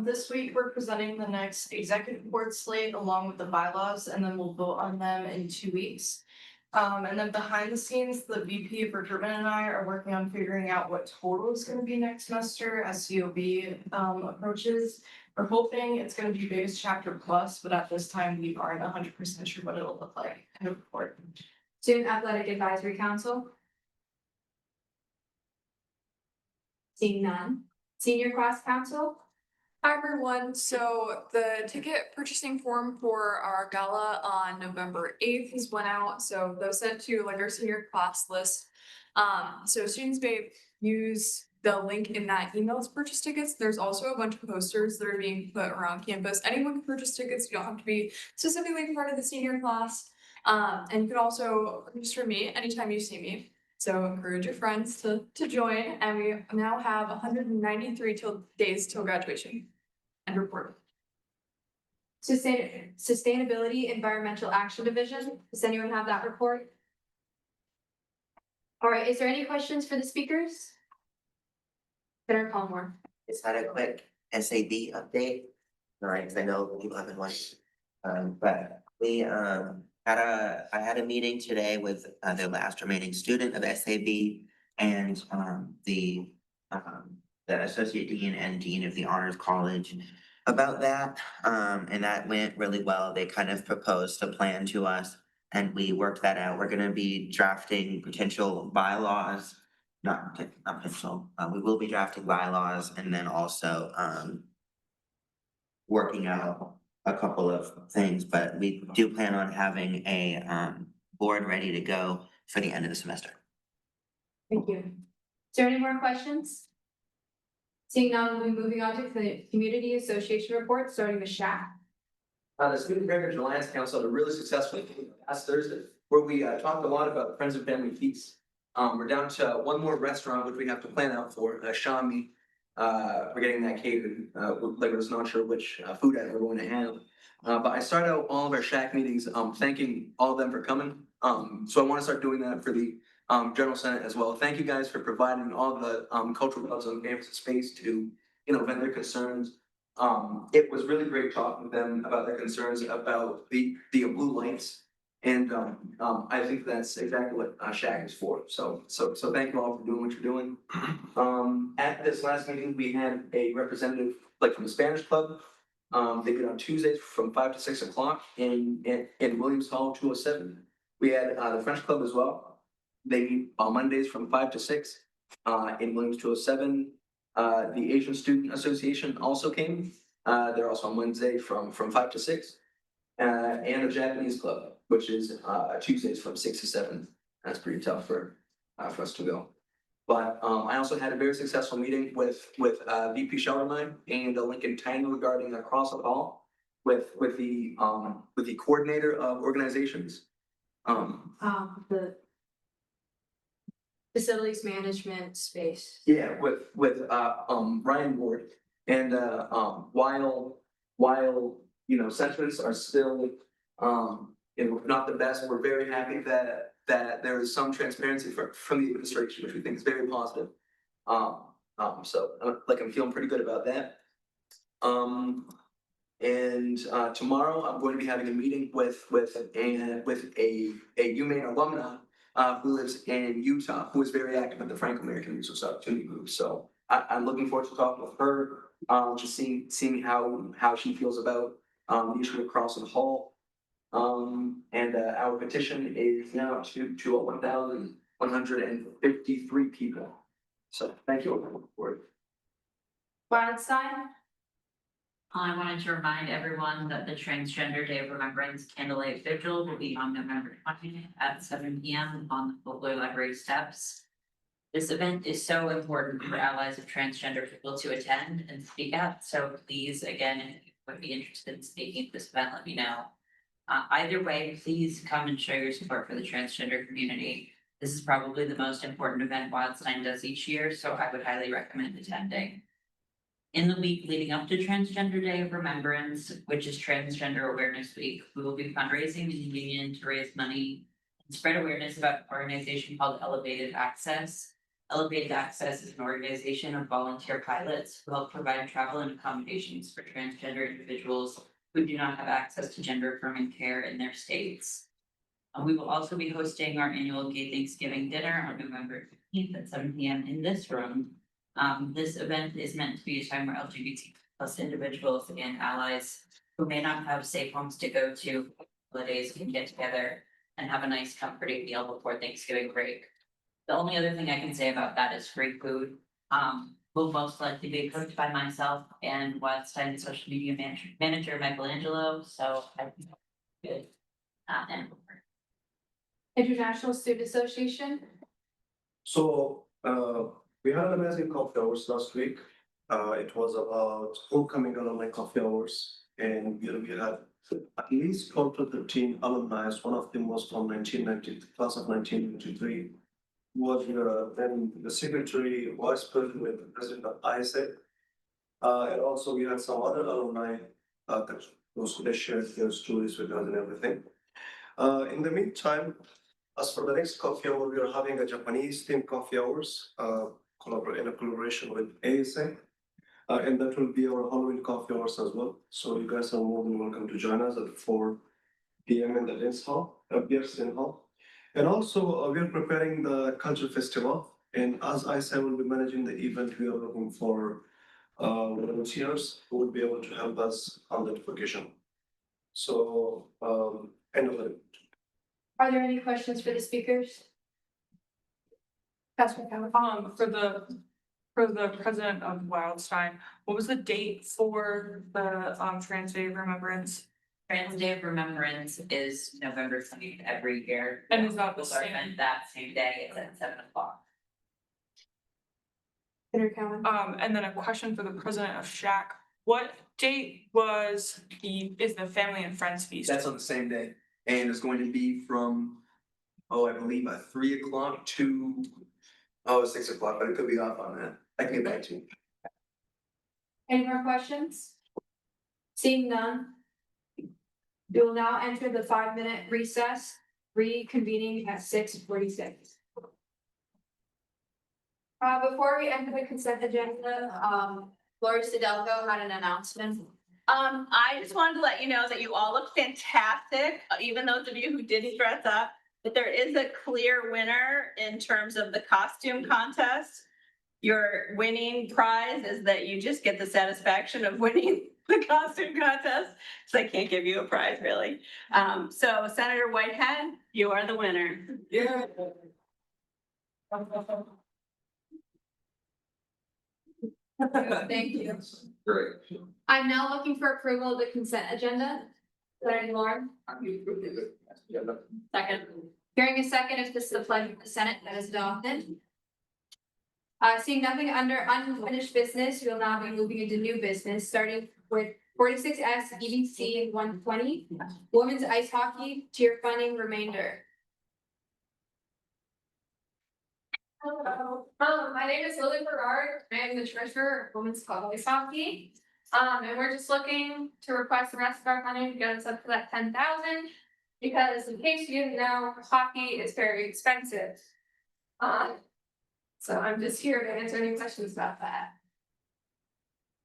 Speaker 17: This week, we're presenting the next executive board slate along with the bylaws, and then we'll vote on them in 2 weeks. And then behind the scenes, the VP of recruitment and I are working on figuring out what total is gonna be next semester as COB approaches.
Speaker 16: We're hoping it's gonna be biggest chapter plus, but at this time, we aren't 100% sure what it'll look like. And report.
Speaker 1: Student Athletic Advisory Council. Seeing none. Senior Class Council.
Speaker 16: Hi everyone, so the ticket purchasing form for our gala on November 8th has went out, so those sent to like our senior class list. So students may use the link in that email to purchase tickets. There's also a bunch of posters that are being put around campus. Anyone can purchase tickets, you don't have to be specifically part of the senior class. And you can also register me anytime you see me. So encourage your friends to join, and we now have 193 days till graduation. And report.
Speaker 1: Sustainability Environmental Action Division. Does anyone have that report? All right, is there any questions for the speakers? Better call more.
Speaker 18: Just had a quick SAB update. Alright, 'cause I know people have been watching. But we I had a meeting today with the last remaining student of SAB and the associate dean and dean of the honors college about that. And that went really well. They kind of proposed a plan to us and we worked that out. We're gonna be drafting potential bylaws. Not potential, we will be drafting bylaws and then also working out a couple of things, but we do plan on having a board ready to go for the end of the semester.
Speaker 1: Thank you. Is there any more questions? Seeing none, we'll be moving on to the Community Association report, starting with Shaq.
Speaker 19: The Student Heritage Alliance Council had a really successful meeting last Thursday, where we talked a lot about Friends and Family Feast. We're down to one more restaurant, which we have to plan out for, Shami. We're getting that catered, like I was not sure which food item we're going to have. But I started out all of our Shack meetings, thanking all of them for coming. So I want to start doing that for the General Senate as well. Thank you guys for providing all the cultural clubs on campus space to, vent their concerns. It was really great talking with them about their concerns about the blue lights. And I think that's exactly what Shack is for. So thank you all for doing what you're doing. At this last meeting, we had a representative like from the Spanish Club. They get on Tuesdays from 5 to 6 o'clock in Williams Hall 207. We had the French Club as well. They meet on Mondays from 5 to 6 in Williams 207. The Asian Student Association also came. They're also on Wednesday from 5 to 6. And the Japanese Club, which is Tuesdays from 6 to 7. That's pretty tough for us to go. But I also had a very successful meeting with VP Sheltermine and Lincoln Tang regarding across the hall with the coordinator of organizations.
Speaker 1: The facilities management space.
Speaker 19: Yeah, with Ryan Ward. And while sentiments are still not the best, we're very happy that there is some transparency from the administration, which we think is very positive. So I'm feeling pretty good about that. And tomorrow I'm going to be having a meeting with a UMaine alumna who lives in Utah, who is very active in the Franco American Resource Opportunity Group. So I'm looking forward to talking with her, just seeing how she feels about the issue of crossing the hall. And our petition is now to 1,153 people. So thank you for it.
Speaker 1: Wildstein.
Speaker 20: I wanted to remind everyone that the Transgender Day of Remembrance Candlelight Vigil will be on November 20th at 7 p.m. on the Folklore Library steps. This event is so important for allies of transgender people to attend and speak at, so please, again, if you would be interested in speaking at this event, let me know. Either way, please come and show your support for the transgender community. This is probably the most important event Wildstein does each year, so I would highly recommend attending. In the week leading up to Transgender Day of Remembrance, which is Transgender Awareness Week, we will be fundraising in the union to raise money and spread awareness about an organization called Elevated Access. Elevated Access is an organization of volunteer pilots who help provide travel and accommodations for transgender individuals who do not have access to gender-affirming care in their states. We will also be hosting our annual Gay Thanksgiving dinner on November 15th at 7 p.m. in this room. This event is meant to be a time where LGBT plus individuals and allies who may not have safe homes to go to holidays can get together and have a nice comforting meal before Thanksgiving break. The only other thing I can say about that is free food. Will most likely be cooked by myself and Wildstein social media manager Michelangelo, so I think good. And
Speaker 1: International Student Association.
Speaker 3: So, we had an amazing coffee hours last week. It was about homecoming alumni coffee hours. And we had at least 12 to 13 alumni. One of them was from 1990, class of 1993. Was then the secretary, vice president, with the president of ISA. And also we had some other alumni, those they shared their stories with us and everything. In the meantime, as for the next coffee hour, we are having a Japanese themed coffee hours, in a collaboration with ASA. And that will be our Halloween coffee hours as well. So you guys are more than welcome to join us at 4 p.m. in the Lens Hall, Pearson Hall. And also, we are preparing the Culture Festival. And as I said, we'll be managing the event. We are looking for volunteers who will be able to help us on the occasion. So, end of it.
Speaker 1: Are there any questions for the speakers? Councilman Calhoun.
Speaker 16: For the president of Wildstein, what was the date for the Trans Day of Remembrance?
Speaker 20: Trans Day of Remembrance is November 20th every year.
Speaker 16: And is that the
Speaker 20: Those are
Speaker 16: same?
Speaker 20: meant that same day, it's at 7 o'clock.
Speaker 1: Senator Cowan.
Speaker 16: And then a question for the president of Shack. What date is the Family and Friends Feast?
Speaker 19: That's on the same day, and it's going to be from, I believe 3 o'clock to, 6 o'clock, but it could be off on that. I can get back to you.
Speaker 1: Any more questions? Seeing none. We will now enter the 5-minute recess, reconvening at 6:46. Before we enter the consent agenda, Lori Sidelko had an announcement.
Speaker 8: I just wanted to let you know that you all look fantastic, even those of you who didn't dress up. But there is a clear winner in terms of the costume contest. Your winning prize is that you just get the satisfaction of winning the costume contest. So I can't give you a prize really. So Senator Whitehead, you are the winner.
Speaker 19: Yeah.
Speaker 1: Thank you.
Speaker 5: Great.
Speaker 1: I'm now looking for approval of the consent agenda. Senator Lauren. Second. Hearing a second, if this is the pledge of the Senate, that is adopted. Seeing nothing under unfinished business, we'll now be moving into new business, starting with 46S EDC 120, women's ice hockey tier funding remainder.
Speaker 17: Hello, my name is Lily Berard. I am the treasurer of Women's Club Ice Hockey. And we're just looking to request the rest of our funding to get us up to that 10,000. Because in case you didn't know, hockey is very expensive. So I'm just here to answer any questions about that.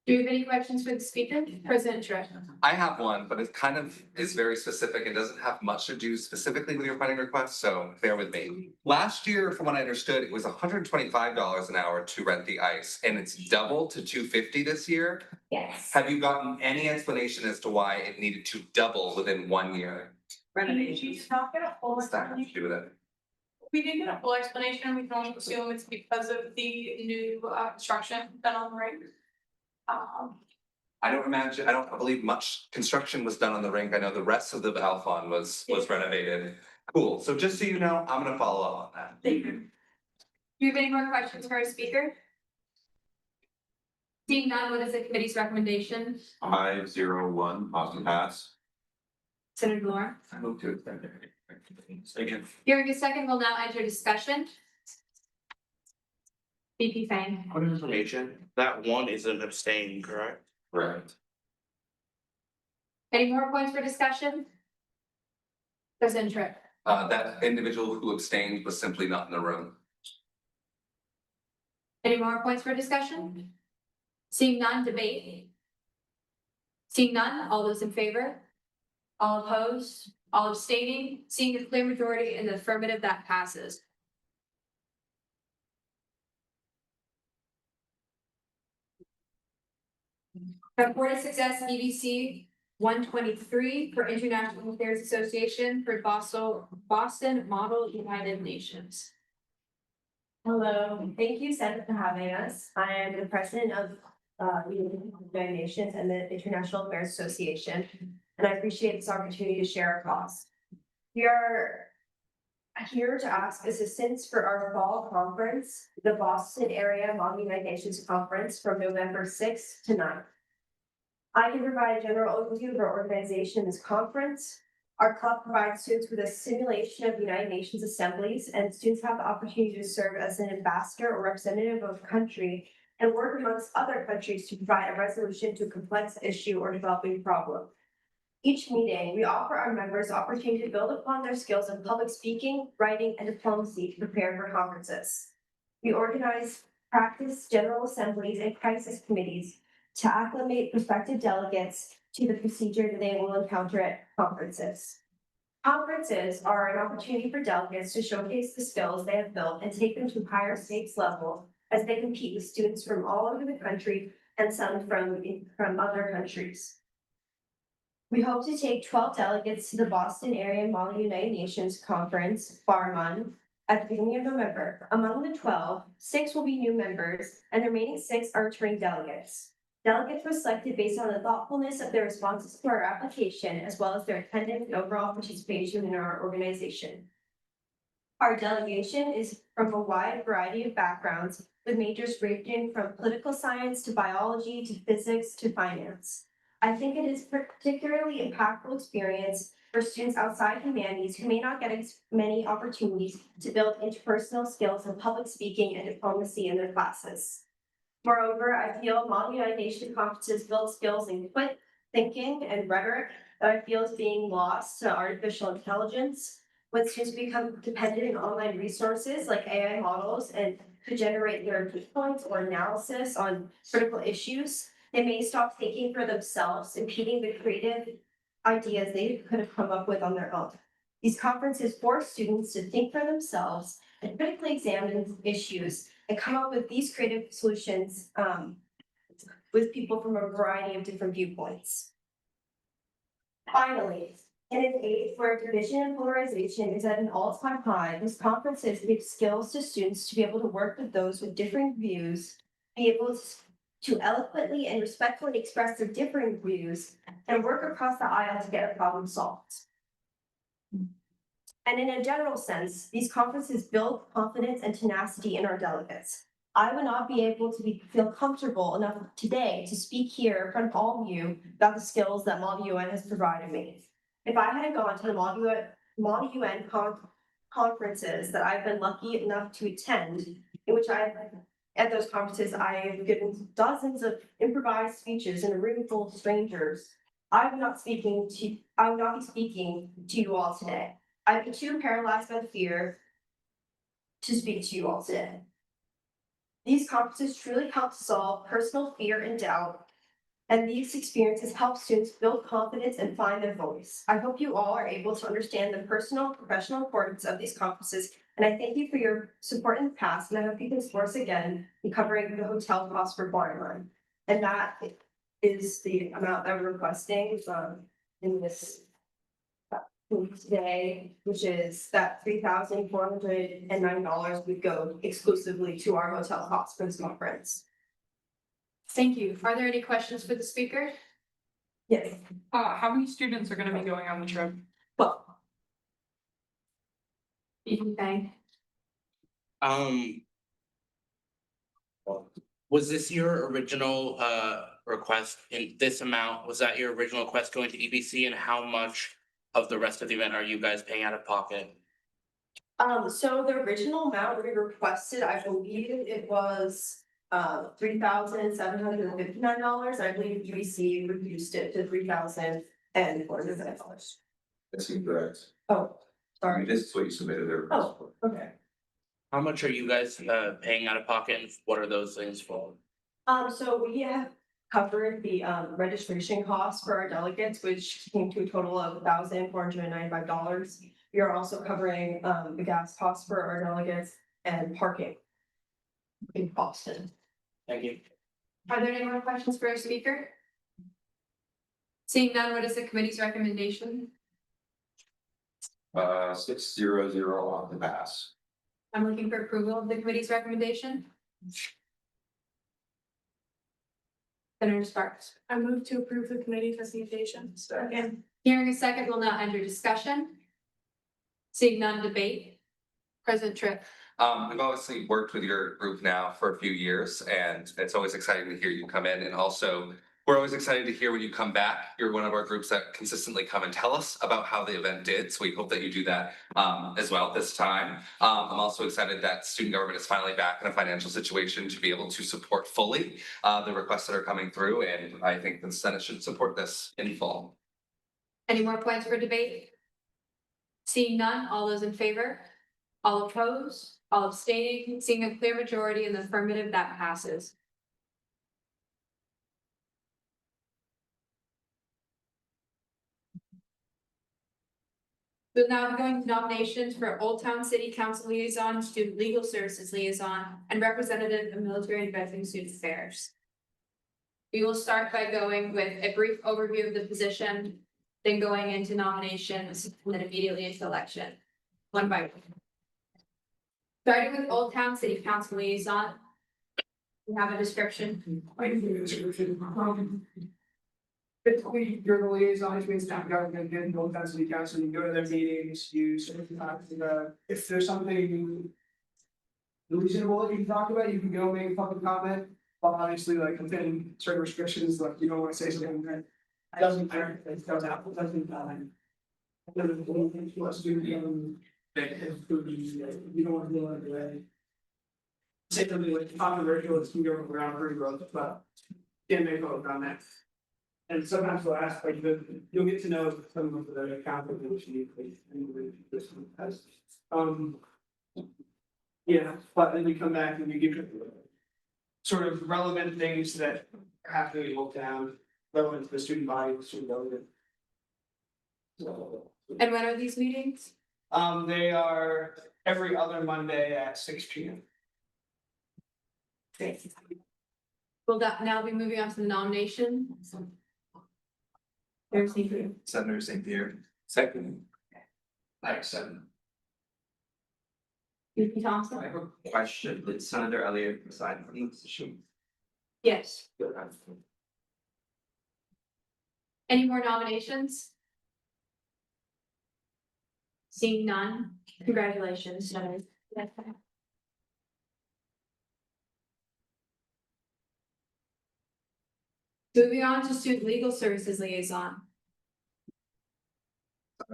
Speaker 1: Do you have any questions for the speaker? President Trent.
Speaker 5: I have one, but it kind of is very specific and doesn't have much to do specifically with your funding request, so bear with me. Last year, from what I understood, it was $125 an hour to rent the ice, and it's doubled to $250 this year.
Speaker 15: Yes.
Speaker 5: Have you gotten any explanation as to why it needed to double within 1 year?
Speaker 16: Renovations. Not get a full
Speaker 5: What's that have to do with it?
Speaker 16: We didn't get a full explanation. We can only assume it's because of the new construction done on the rink.
Speaker 5: I don't believe much construction was done on the rink. I know the rest of the Alphon was renovated. Cool, so just so you know, I'm gonna follow up on that.
Speaker 1: Thank you. Do you have any more questions for our speaker? Seeing none, what is the committee's recommendation?
Speaker 9: 501, motion pass.
Speaker 1: Senator Lauren.
Speaker 5: I move to extend. Second.
Speaker 1: Hearing a second, we'll now enter discussion. VP Fang.
Speaker 7: Point of information, that one is an abstain, correct?
Speaker 5: Correct.
Speaker 1: Any more points for discussion? President Tripp.
Speaker 5: That individual who abstained was simply not in the room.
Speaker 1: Any more points for discussion? Seeing none, debate. Seeing none, all those in favor? All opposed? All abstaining? Seeing a clear majority in the affirmative, that passes. From 46S EBC 123 for International Affairs Association for Boston Model United Nations.
Speaker 21: Hello, thank you, Senate, for having us. I am the president of the United Nations and the International Affairs Association, and I appreciate this opportunity to share our cause. We are here to ask assistance for our fall conference, the Boston Area Model United Nations Conference from November 6th to 9th. I can provide a general overview of our organization in this conference. Our club provides students with a simulation of United Nations assemblies, and students have the opportunity to serve as an ambassador or representative of a country and work amongst other countries to provide a resolution to a complex issue or developing problem. Each meeting, we offer our members the opportunity to build upon their skills in public speaking, writing, and diplomacy to prepare for conferences. We organize practice general assemblies and crisis committees to acclimate prospective delegates to the procedure that they will encounter at conferences. Conferences are an opportunity for delegates to showcase the skills they have built and take them to a higher stakes level as they compete with students from all over the country and some from other countries. We hope to take 12 delegates to the Boston Area Model United Nations Conference, BARMUN, at the beginning of November. Among the 12, 6 will be new members, and the remaining 6 are returning delegates. Delegates were selected based on the thoughtfulness of their responses to our application, as well as their attendance and overall participation in our organization. Our delegation is from a wide variety of backgrounds, with majors ranging from political science to biology to physics to finance. I think it is a particularly impactful experience for students outside humanities who may not get as many opportunities to build interpersonal skills in public speaking and diplomacy in their classes. Moreover, I feel Model United Nations conferences build skills in quick thinking and rhetoric that I feel is being lost to artificial intelligence. When students become dependent on online resources like AI models and to generate their viewpoints or analysis on critical issues, they may stop thinking for themselves, impeding the creative ideas they could have come up with on their own. These conferences force students to think for themselves and critically examine issues and come up with these creative solutions with people from a variety of different viewpoints. Finally, in an age where division and polarization is at an all-time high, these conferences give skills to students to be able to work with those with different views, be able to eloquently and respectfully express their differing views, and work across the aisle to get a problem solved. And in a general sense, these conferences build confidence and tenacity in our delegates. I would not be able to feel comfortable enough today to speak here in front of all of you about the skills that Model UN has provided me. If I hadn't gone to the Model UN conferences that I've been lucky enough to attend, in which at those conferences I have given dozens of improvised speeches in a room full of strangers, I would not be speaking to you all today. I've been too paralyzed by fear to speak to you all today. These conferences truly help solve personal fear and doubt, and these experiences help students build confidence and find their voice. I hope you all are able to understand the personal and professional importance of these conferences, and I thank you for your support in the past, and I hope you can support us again in covering the hotel costs for Barnum. And that is the amount that we're requesting in this today, which is that $3,409 would go exclusively to our hotel costs for this conference.
Speaker 1: Thank you. Are there any questions for the speaker?
Speaker 21: Yes.
Speaker 16: How many students are gonna be going on the trip?
Speaker 21: Well.
Speaker 1: Okay.
Speaker 7: Was this your original request in this amount? Was that your original request going to EBC, and how much of the rest of the event are you guys paying out of pocket?
Speaker 21: So the original amount we requested, I believe it was $3,759. I believe UBC reduced it to $3,409.
Speaker 9: That's incorrect.
Speaker 21: Oh, sorry.
Speaker 9: This is what you submitted there.
Speaker 21: Oh, okay.
Speaker 7: How much are you guys paying out of pocket, and what are those things for?
Speaker 21: So we have covered the registration costs for our delegates, which came to a total of $1,495. We are also covering the gas costs for our delegates and parking in Boston.
Speaker 7: Thank you.
Speaker 1: Are there any more questions for our speaker? Seeing none, what is the committee's recommendation?
Speaker 9: 6-0-0 on the pass.
Speaker 1: I'm looking for approval of the committee's recommendation. Senator Sparks.
Speaker 16: I move to approve the committee's recommendation. Second.
Speaker 1: Hearing a second, we'll now enter discussion. Seeing none, debate. President Tripp.
Speaker 5: We've obviously worked with your group now for a few years, and it's always exciting to hear you come in. And also, we're always excited to hear when you come back. You're one of our groups that consistently come and tell us about how the event did. So we hope that you do that as well this time. I'm also excited that student government is finally back in a financial situation to be able to support fully the requests that are coming through. And I think the Senate should support this in full.
Speaker 1: Any more points for debate? Seeing none, all those in favor? All opposed? All abstaining? Seeing a clear majority in the affirmative, that passes. We'll now be going to nominations for Old Town City Council Liaison, Student Legal Services Liaison, and Representative of Military and Veteran Student Affairs. We will start by going with a brief overview of the position, then going into nominations, and then immediately into election, one by one. Starting with Old Town City Council Liaison. We have a description.
Speaker 13: Basically, you're the liaison between staff government and Old Town City Council, you go to their meetings, you sort of, if there's something reasonable that you can talk about, you can go make a public comment. But obviously, like within certain restrictions, like you don't want to say something that doesn't matter, it doesn't happen, doesn't matter. Let's do you don't want to do it away. Say something like controversial, it's gonna go around pretty rough, but can't make a vote on that. And sometimes they'll ask, like, you'll get to know some of the accountability and this one has. Yeah, but then you come back and you give sort of relevant things that are happening in Old Town, relevant to the student body, the student government. So,
Speaker 1: And when are these meetings?
Speaker 13: they are every other Monday at 6 p.m.
Speaker 1: Great. We'll now be moving on to the nomination. There's the.
Speaker 2: Senator St. Pierre. Second. I accept.
Speaker 1: VP Thompson.
Speaker 10: I have a question. Did Senator Elliott resign from the position?
Speaker 1: Yes. Any more nominations? Seeing none, congratulations, Senator. Moving on to Student Legal Services Liaison.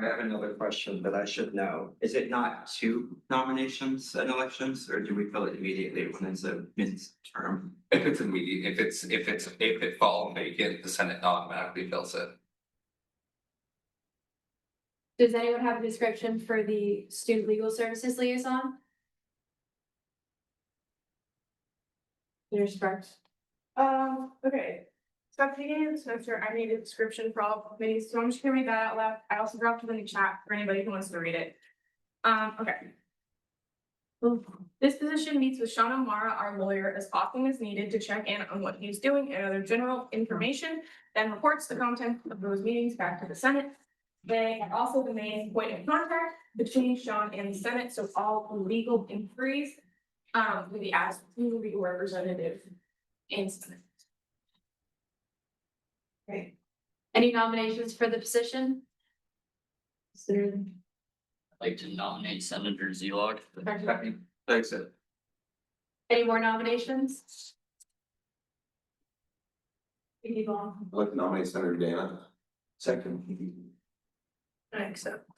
Speaker 10: I have another question that I should know. Is it not 2 nominations and elections, or do we fill it immediately when it's a mid-term?
Speaker 5: If it's immediate, if it falls vacant, the Senate automatically fills it.
Speaker 1: Does anyone have a description for the Student Legal Services Liaison? Senator Sparks.
Speaker 16: Okay. So at the beginning of the semester, I made a description for all committees, so I'm just gonna read that out loud. I also dropped it in the chat for anybody who wants to read it. Okay. This position meets with Sean O'Mara, our lawyer, as often as needed to check in on what he's doing and other general information, then reports the content of those meetings back to the Senate. They are also the main point of contact between Sean and the Senate, so all legal inquiries will be asked to the legal representative in Senate.
Speaker 1: Great. Any nominations for the position?
Speaker 4: I'd like to nominate Senator Zilog.
Speaker 10: Thanks.
Speaker 1: Any more nominations?
Speaker 9: I'd like to nominate Senator Dana.
Speaker 10: Second.
Speaker 1: I accept.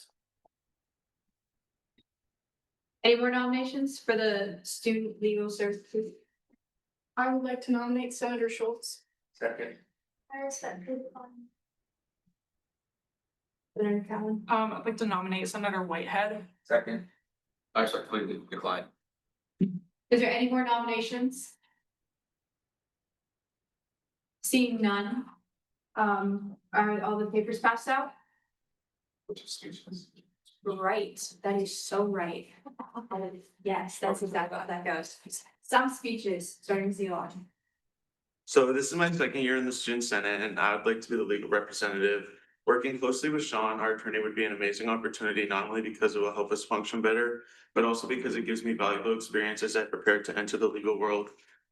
Speaker 1: Any more nominations for the Student Legal Services?
Speaker 16: I would like to nominate Senator Schultz.
Speaker 10: Second.
Speaker 1: I accepted. Senator Cowan.
Speaker 16: I'd like to nominate Senator Whitehead.
Speaker 10: Second.
Speaker 5: I completely decline.
Speaker 1: Is there any more nominations? Seeing none. Are all the papers passed out? Right, that is so right. Yes, that's exactly how that goes. Some speeches, starting with Zeology.
Speaker 6: So this is my second year in the Student Senate, and I would like to be the legal representative. Working closely with Sean, our attorney, would be an amazing opportunity, not only because it will help us function better, but also because it gives me valuable experience as I prepare to enter the legal world.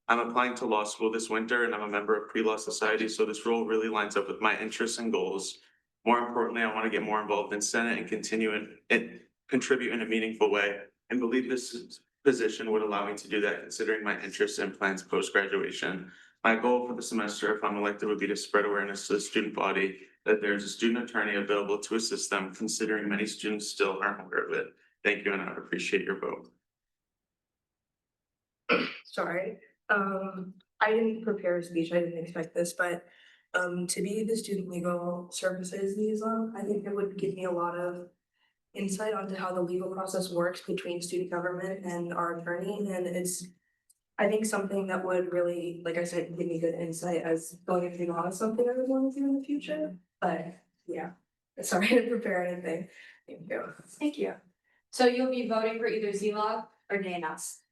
Speaker 6: I'm applying to law school this winter, and I'm a member of Pre-Law Society, so this role really lines up with my interests and goals. More importantly, I want to get more involved in Senate and continue and contribute in a meaningful way, and believe this position would allow me to do that, considering my interests and plans post-graduation. My goal for the semester, if I'm elected, would be to spread awareness to the student body that there's a student attorney available to assist them, considering many students still aren't aware of it. Thank you, and I would appreciate your vote.
Speaker 11: Sorry, I didn't prepare a speech, I didn't expect this, but to be the student legal services liaison, I think it would give me a lot of insight onto how the legal process works between student government and our attorney, and it's I think something that would really, like I said, give me good insight as going into law is something I would want to do in the future, but yeah. Sorry, I didn't prepare anything. Thank you.
Speaker 1: Thank you. So you'll be voting for either Zilog or Danos.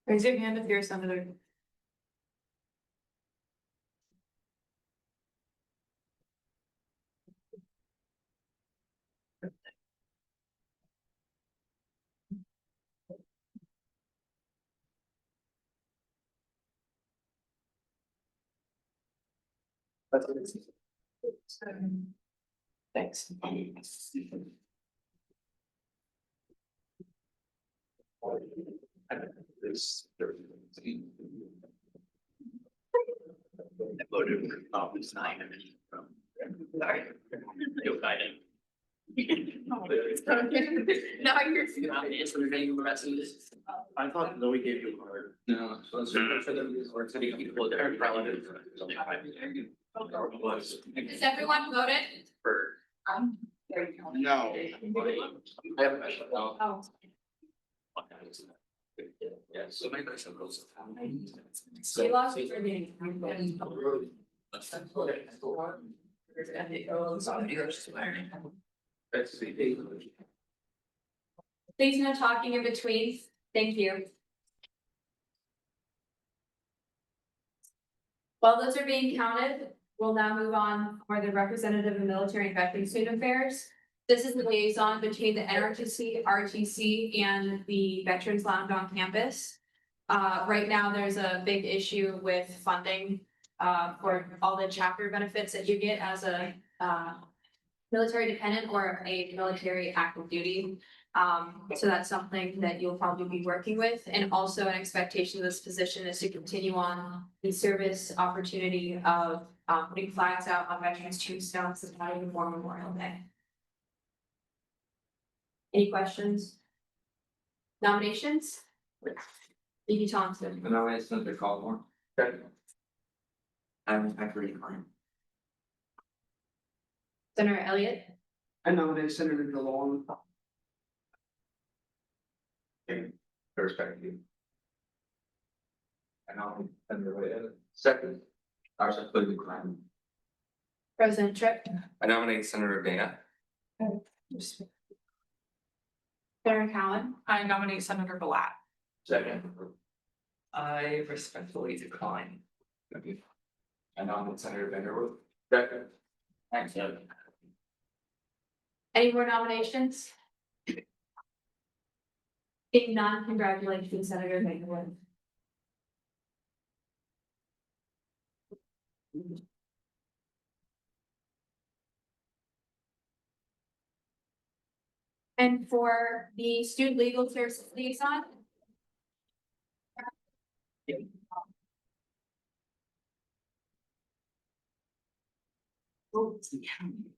Speaker 1: Raise your hand if you're a senator.
Speaker 12: Thanks. I voted for Thomas Nine. Sorry. Joe Biden.
Speaker 1: Now you're.
Speaker 12: Answer the rest of this.
Speaker 6: I thought Zoe gave you a card.
Speaker 12: No, so let's for them, or it's any people that are relevant.
Speaker 1: Has everyone voted?
Speaker 6: No.
Speaker 12: I have a question.
Speaker 1: Oh.
Speaker 12: Yeah, so my question goes.
Speaker 1: Zilog or Danos? Please no talking in between. Thank you. While those are being counted, we'll now move on for the representative of military and veteran student affairs. This is the liaison between the NRTC, RTC, and the Veterans Lounge on campus. Right now, there's a big issue with funding for all the chapter benefits that you get as a military dependent or a military active duty. So that's something that you'll probably be working with, and also an expectation of this position is to continue on the service opportunity of putting flags out on veterans' tombstones as part of War Memorial Day. Any questions? Nominations? B.B. Thompson.
Speaker 5: And I Senator Caldwell.
Speaker 18: I respectfully decline.
Speaker 1: Senator Elliott.
Speaker 13: I nominate Senator DeLong.
Speaker 5: I respect you. And I'll, second, I respectfully decline.
Speaker 1: President Tripp.
Speaker 5: I nominate Senator Dana.
Speaker 1: Senator Cowan.
Speaker 16: I nominate Senator Blatt.
Speaker 5: Second.
Speaker 12: I respectfully decline.
Speaker 5: I nominate Senator Vanderwood. Second.
Speaker 12: Thanks,
Speaker 1: Any more nominations? Being none, congratulations, Senator Vanderwood. And for the student legal services liaison.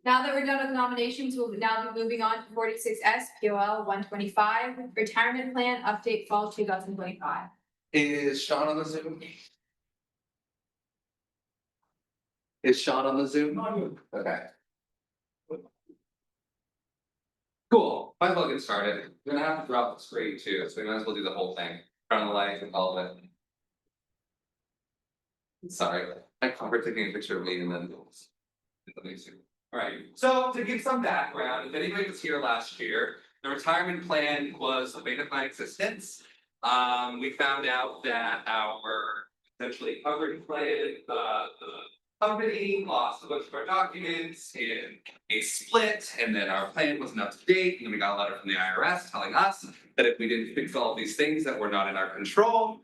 Speaker 1: Now that we're done with nominations, we'll now be moving on to 46S POL 125, retirement plan update fall 2025.
Speaker 5: Is Sean on the Zoom? Is Sean on the Zoom? Okay. Cool, might as well get started. We're gonna have to drop the screen too, so we might as well do the whole thing, front of the lights and all of it. Sorry, I covered taking a picture of me and then. Alright, so to give some background, if anybody was here last year, the retirement plan was a beta of my existence. We found out that our essentially unrecorded, the company lost a bunch of our documents in a split, and then our plan wasn't up to date, and then we got a letter from the IRS telling us that if we didn't fix all of these things that were not in our control,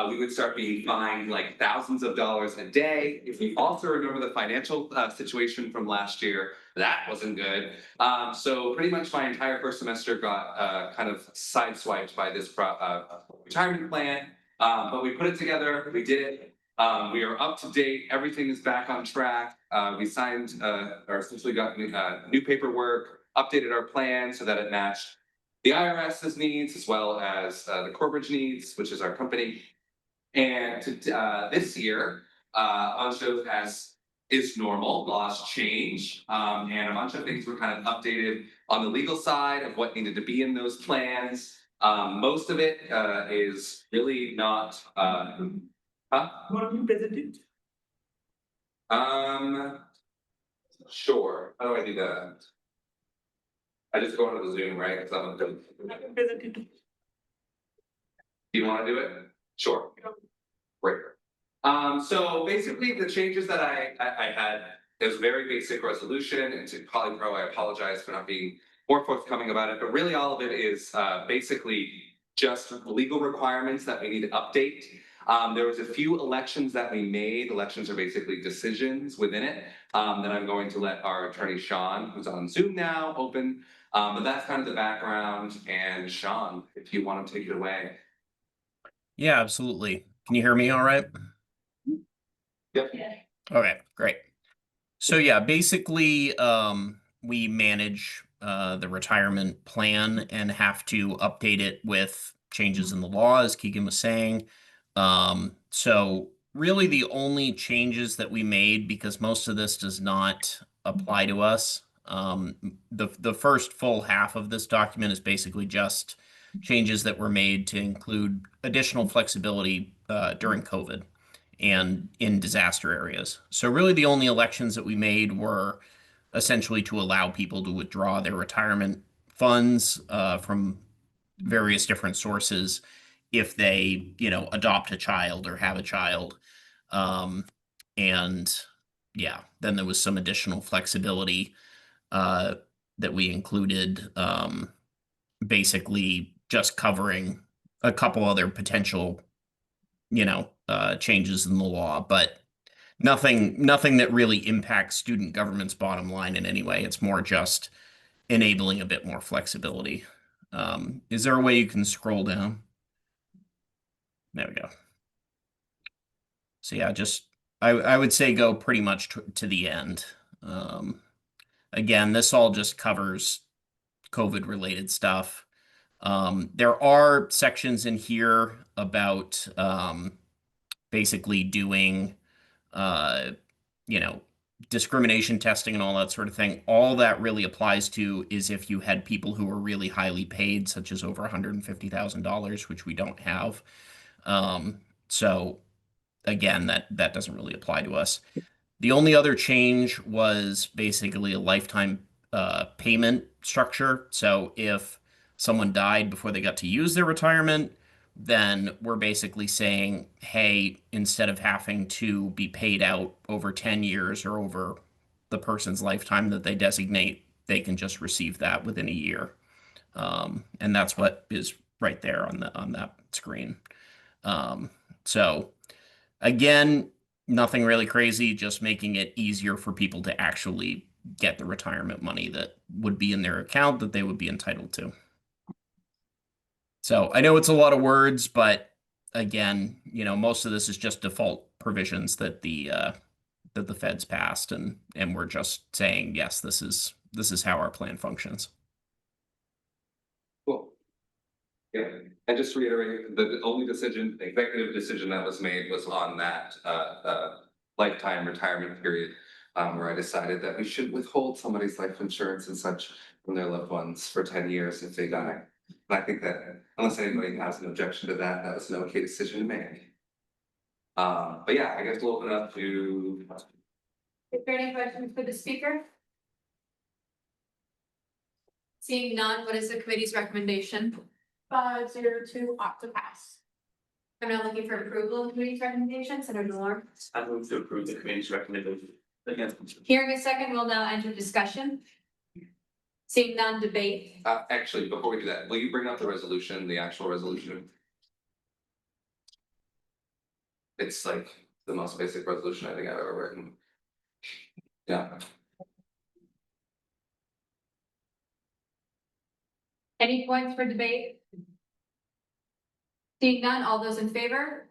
Speaker 5: we would start being fined like thousands of dollars a day. If we also remember the financial situation from last year, that wasn't good. So pretty much my entire first semester got kind of sideswiped by this retirement plan. But we put it together, we did it. We are up to date, everything is back on track. We signed or essentially got new paperwork, updated our plan so that it matched the IRS's needs as well as the Corbridge needs, which is our company. And this year, a bunch of, as is normal, laws change, and a bunch of things were kind of updated on the legal side of what needed to be in those plans. Most of it is really not.
Speaker 13: What you presented?
Speaker 5: Sure. How do I do that? I just go into the Zoom, right? Because I'm gonna
Speaker 13: I can present it.
Speaker 5: Do you want to do it? Sure. Great. So basically the changes that I had, it was a very basic resolution, and to Polypro, I apologize for not being more forthcoming about it, but really all of it is basically just legal requirements that we need to update. There was a few elections that we made. Elections are basically decisions within it that I'm going to let our attorney Sean, who's on Zoom now, open. But that's kind of the background. And Sean, if you want to take it away.
Speaker 14: Yeah, absolutely. Can you hear me all right?
Speaker 5: Yep.
Speaker 14: Okay, great. So yeah, basically, we manage the retirement plan and have to update it with changes in the law, as Keegan was saying. So really the only changes that we made, because most of this does not apply to us, the first full half of this document is basically just changes that were made to include additional flexibility during COVID and in disaster areas. So really the only elections that we made were essentially to allow people to withdraw their retirement funds from various different sources if they, adopt a child or have a child. And yeah, then there was some additional flexibility that we included, basically just covering a couple other potential, changes in the law, but nothing that really impacts student government's bottom line in any way. It's more just enabling a bit more flexibility. Is there a way you can scroll down? There we go. So yeah, I would say go pretty much to the end. Again, this all just covers COVID related stuff. There are sections in here about basically doing discrimination testing and all that sort of thing. All that really applies to is if you had people who were really highly paid, such as over $150,000, which we don't have. So again, that doesn't really apply to us. The only other change was basically a lifetime payment structure. So if someone died before they got to use their retirement, then we're basically saying, hey, instead of having to be paid out over 10 years or over the person's lifetime that they designate, they can just receive that within a year. And that's what is right there on that screen. So again, nothing really crazy, just making it easier for people to actually get the retirement money that would be in their account that they would be entitled to. So I know it's a lot of words, but again, most of this is just default provisions that the feds passed, and we're just saying, yes, this is how our plan functions.
Speaker 5: Cool. Yeah, and just to reiterate, the only executive decision that was made was on that lifetime retirement period, where I decided that we should withhold somebody's life insurance and such from their loved ones for 10 years if they die. And I think that unless anybody has an objection to that, that was an okay decision to make. But yeah, I guess we'll open up to.
Speaker 1: Is there any questions for the speaker? Seeing none, what is the committee's recommendation?
Speaker 16: 5-0 to opt to pass.
Speaker 1: I'm now looking for approval of committee's recommendations. Senator Delorme.
Speaker 6: I move to approve the committee's recommendation. Again.
Speaker 1: Hearing a second, we'll now enter discussion. Seeing none, debate.
Speaker 5: Actually, before we do that, will you bring up the resolution, the actual resolution? It's like the most basic resolution I think I've ever written. Yeah.
Speaker 1: Any points for debate? Seeing none, all those in favor?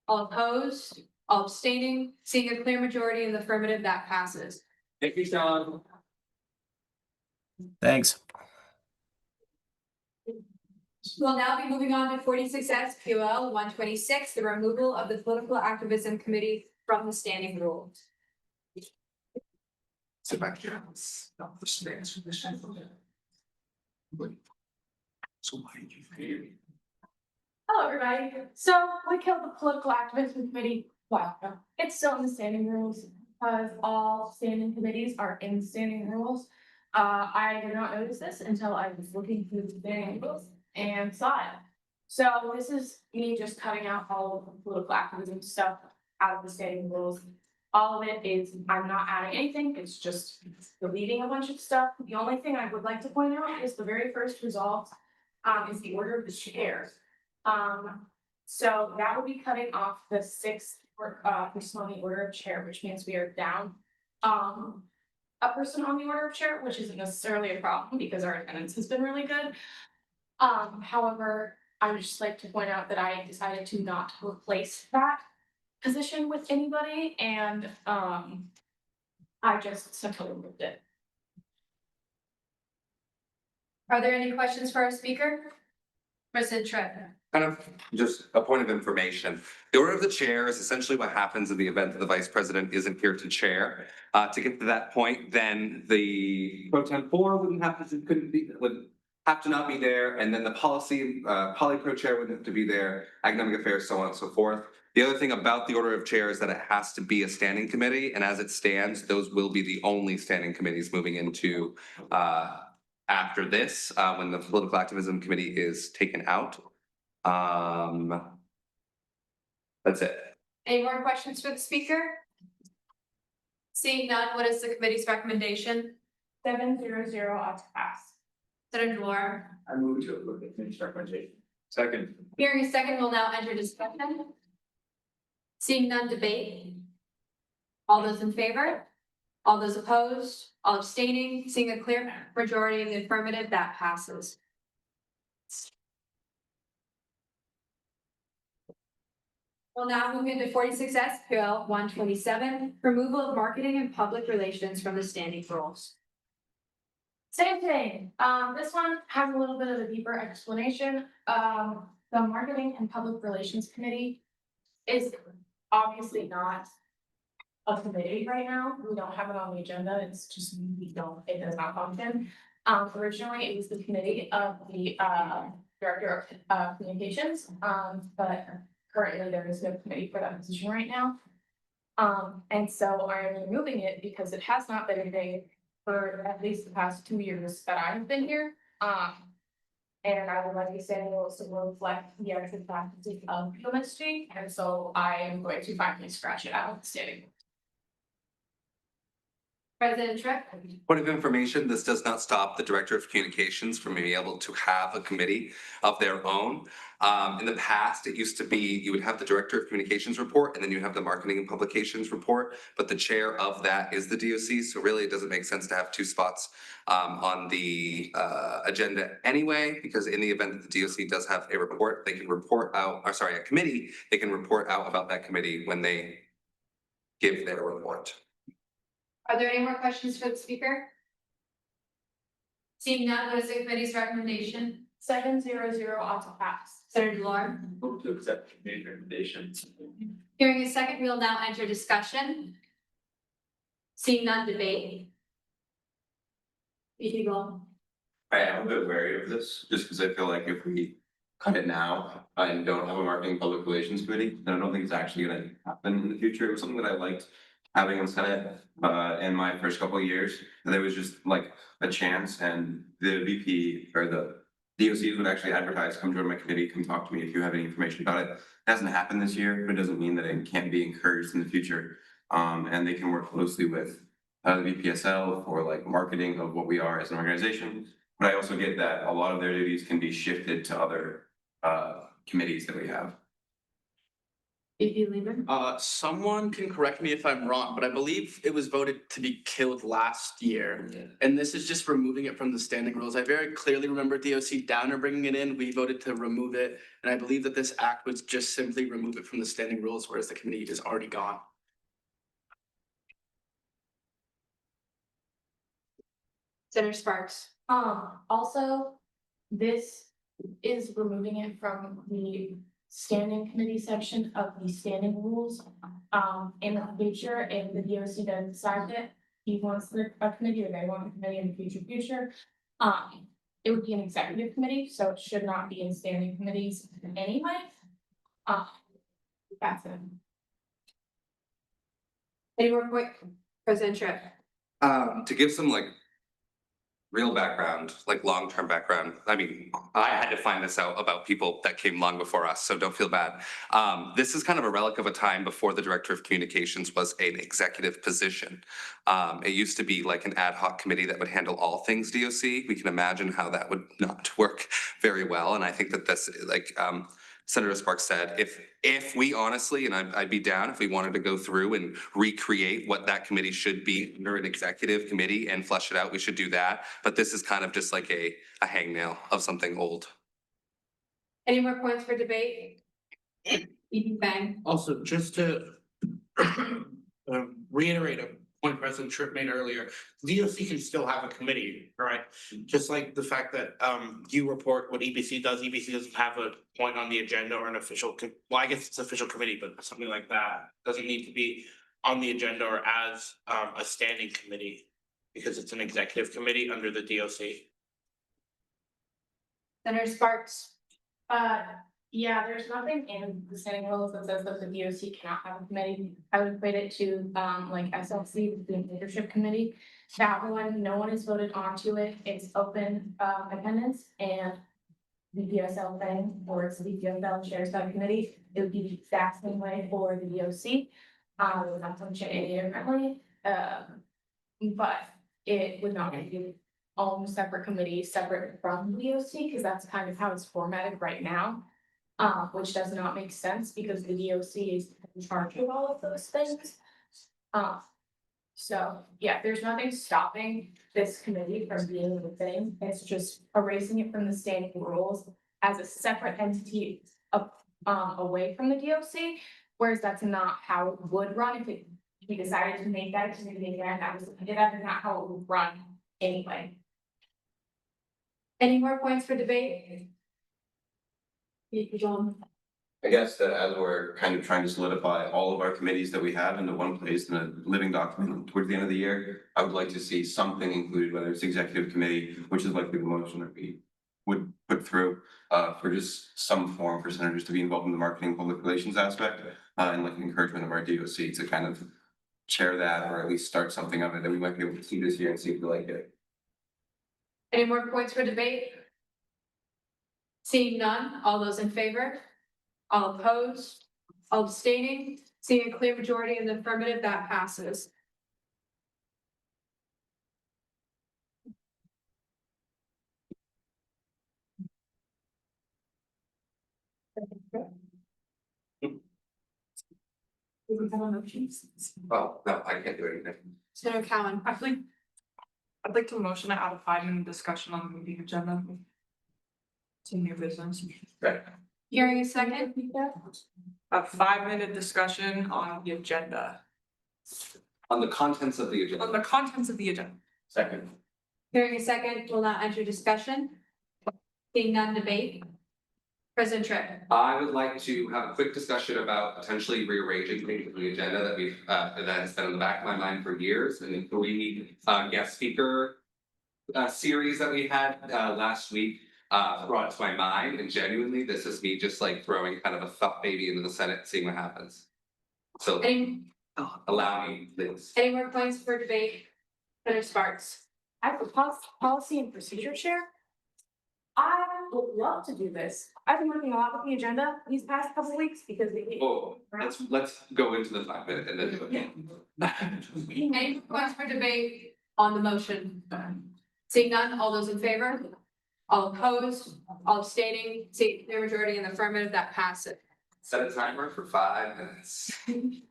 Speaker 1: All opposed? All abstaining? Seeing a clear majority in the affirmative, that passes.
Speaker 6: Thank you, Sean.
Speaker 14: Thanks.
Speaker 1: We'll now be moving on to 46 SQL 126, the removal of the political activism committee from the standing rules.
Speaker 5: Sit back here. So why did you fail?
Speaker 17: Hello, everybody. So we killed the political activism committee. Wow, it's still in the standing rules because all standing committees are in standing rules. I did not notice this until I was looking through the standing rules and saw it. So this is me just cutting out all of the political activism stuff out of the standing rules. All of it is, I'm not adding anything, it's just deleting a bunch of stuff. The only thing I would like to point out is the very first resolve is the order of the chair. So that would be cutting off the sixth person on the order of chair, which means we are down a person on the order of chair, which isn't necessarily a problem because our attendance has been really good. However, I would just like to point out that I decided to not replace that position with anybody, and I just simply removed it.
Speaker 1: Are there any questions for our speaker? President Tripp.
Speaker 5: Kind of just a point of information. The order of the chair is essentially what happens in the event that the vice president isn't here to chair. To get to that point, then the pro tempore would have to not be there, and then the poly pro chair would have to be there, academic affairs, so on and so forth. The other thing about the order of chair is that it has to be a standing committee, and as it stands, those will be the only standing committees moving into after this, when the political activism committee is taken out. That's it.
Speaker 1: Any more questions for the speaker? Seeing none, what is the committee's recommendation?
Speaker 17: 700 ought to pass.
Speaker 1: Senator Delorme.
Speaker 6: I move to approve the committee's recommendation. Second.
Speaker 1: Hearing a second, we'll now enter discussion. Seeing none, debate. All those in favor? All those opposed? All abstaining? Seeing a clear majority in the affirmative, that passes. We'll now move into 46 SQL 127, removal of marketing and public relations from the standing rules.
Speaker 17: Same thing. This one has a little bit of a deeper explanation. The Marketing and Public Relations Committee is obviously not a committee right now. We don't have it on the agenda. It's just, it does not function. Originally, it was the committee of the Director of Communications, but currently there is no committee for that position right now. And so I'm removing it because it has not been a day for at least the past 2 years that I've been here. And I would like the standing rules to reflect the actual practices of UMSG, and so I am going to finally scratch it out of the standing rules.
Speaker 1: President Tripp.
Speaker 5: Point of information, this does not stop the Director of Communications from being able to have a committee of their own. In the past, it used to be, you would have the Director of Communications report, and then you have the Marketing and Publications report, but the chair of that is the DOC, so really it doesn't make sense to have two spots on the agenda anyway, because in the event that the DOC does have a report, they can report out, or sorry, a committee, they can report out about that committee when they give their report.
Speaker 1: Are there any more questions for the speaker? Seeing none, what is the committee's recommendation?
Speaker 17: 700 ought to pass.
Speaker 1: Senator Delorme.
Speaker 6: Move to accept the committee's recommendation.
Speaker 1: Hearing a second, we'll now enter discussion. Seeing none, debate. VP Gold.
Speaker 9: I am a bit wary of this, just because I feel like if we cut it now and don't have a marketing public relations committee, then I don't think it's actually gonna happen in the future. It was something that I liked having in Senate in my first couple of years. And there was just like a chance, and the VP or the DOCs would actually advertise, come join my committee, come talk to me if you have any information about it. It hasn't happened this year, but it doesn't mean that it can't be encouraged in the future. And they can work closely with the BPSL for like marketing of what we are as an organization. But I also get that a lot of their duties can be shifted to other committees that we have.
Speaker 7: Someone can correct me if I'm wrong, but I believe it was voted to be killed last year. And this is just removing it from the standing rules. I very clearly remember DOC Downer bringing it in. We voted to remove it. And I believe that this act was just simply remove it from the standing rules, whereas the committee is already gone.
Speaker 1: Senator Sparks.
Speaker 17: Also, this is removing it from the standing committee section of the standing rules. In the future, if the DOC does decide that he wants a committee or they want a committee in the future, it would be an executive committee, so it should not be in standing committees anyway. That's it.
Speaker 1: Any more quick, President Tripp?
Speaker 5: To give some like real background, like long-term background. I mean, I had to find this out about people that came long before us, so don't feel bad. This is kind of a relic of a time before the Director of Communications was an executive position. It used to be like an ad hoc committee that would handle all things DOC. We can imagine how that would not work very well, and I think that this, like Senator Sparks said, if we honestly, and I'd be down if we wanted to go through and recreate what that committee should be under an executive committee and flesh it out, we should do that. But this is kind of just like a hangnail of something old.
Speaker 1: Any more points for debate? Bang.
Speaker 7: Also, just to reiterate a point President Tripp made earlier, the DOC can still have a committee, right? Just like the fact that you report what EBC does, EBC doesn't have a point on the agenda or an official, well, I guess it's official committee, but something like that doesn't need to be on the agenda or as a standing committee because it's an executive committee under the DOC.
Speaker 1: Senator Sparks.
Speaker 17: Yeah, there's nothing in the standing rules that says that the DOC cannot have a committee. I would equate it to like SLC, the leadership committee. That one, no one has voted onto it. It's open attendance and the PSL thing, or it's the PSL chairs that committee. It would be the exact same way for the DOC. Not function any differently. But it would not be its own separate committee, separate from the DOC, because that's kind of how it's formatted right now. Which does not make sense because the DOC is in charge of all of those things. So yeah, there's nothing stopping this committee from being the thing. It's just erasing it from the standing rules as a separate entity away from the DOC. Whereas that's not how it would run if we decided to make that committee again. That is not how it would run anyway.
Speaker 1: Any more points for debate? John.
Speaker 9: I guess that as we're kind of trying to solidify all of our committees that we have into one place in a living document towards the end of the year, I would like to see something included, whether it's executive committee, which is likely the motion that we would put through, for just some form for senators to be involved in the marketing public relations aspect, and like an encouragement of our DOC to kind of chair that or at least start something of it that we might be able to see this year and see if we like it.
Speaker 1: Any more points for debate? Seeing none, all those in favor? All opposed? All abstaining? Seeing a clear majority in the affirmative, that passes.
Speaker 5: Oh, no, I can't do anything.
Speaker 1: Senator Cowan.
Speaker 16: I'd like to motion to add a 5-minute discussion on the meeting agenda. To new business.
Speaker 5: Right.
Speaker 1: Hearing a second.
Speaker 16: A 5-minute discussion on the agenda.
Speaker 5: On the contents of the agenda.
Speaker 16: On the contents of the agenda.
Speaker 5: Second.
Speaker 1: Hearing a second, will now enter discussion. Seeing none, debate. President Tripp.
Speaker 5: I would like to have a quick discussion about potentially rearranging the agenda that we've, that has been in the back of my mind for years. And the 3 guest speaker series that we had last week brought to my mind. And genuinely, this is me just like throwing kind of a fuck baby into the Senate, seeing what happens. So allow me, please.
Speaker 1: Any more points for debate? Senator Sparks.
Speaker 17: I have a policy and procedure chair. I
Speaker 21: would love to do this. I've been working a lot with the agenda these past couple weeks because we.
Speaker 5: Oh, let's go into the 5 minute and then do it.
Speaker 1: Any requests for debate on the motion? Seeing none, all those in favor? All opposed, all abstaining, see, the majority in the affirmative, that passes.
Speaker 5: Set a timer for 5 minutes. And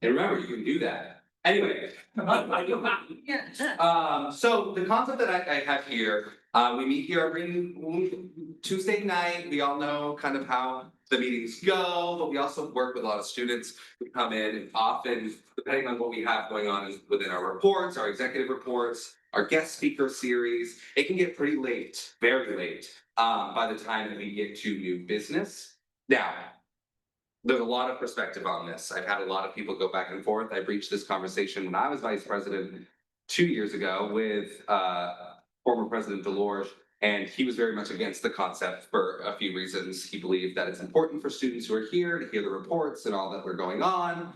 Speaker 5: remember, you can do that. Anyway. So the concept that I have here, we meet here every Tuesday night. We all know kind of how the meetings go, but we also work with a lot of students who come in, and often, depending on what we have going on within our reports, our executive reports, our guest speaker series, it can get pretty late, very late, by the time that we get to new business. Now, there's a lot of perspective on this. I've had a lot of people go back and forth. I breached this conversation when I was vice president 2 years ago with former President Delors, and he was very much against the concept for a few reasons. He believed that it's important for students who are here to hear the reports and all that were going on.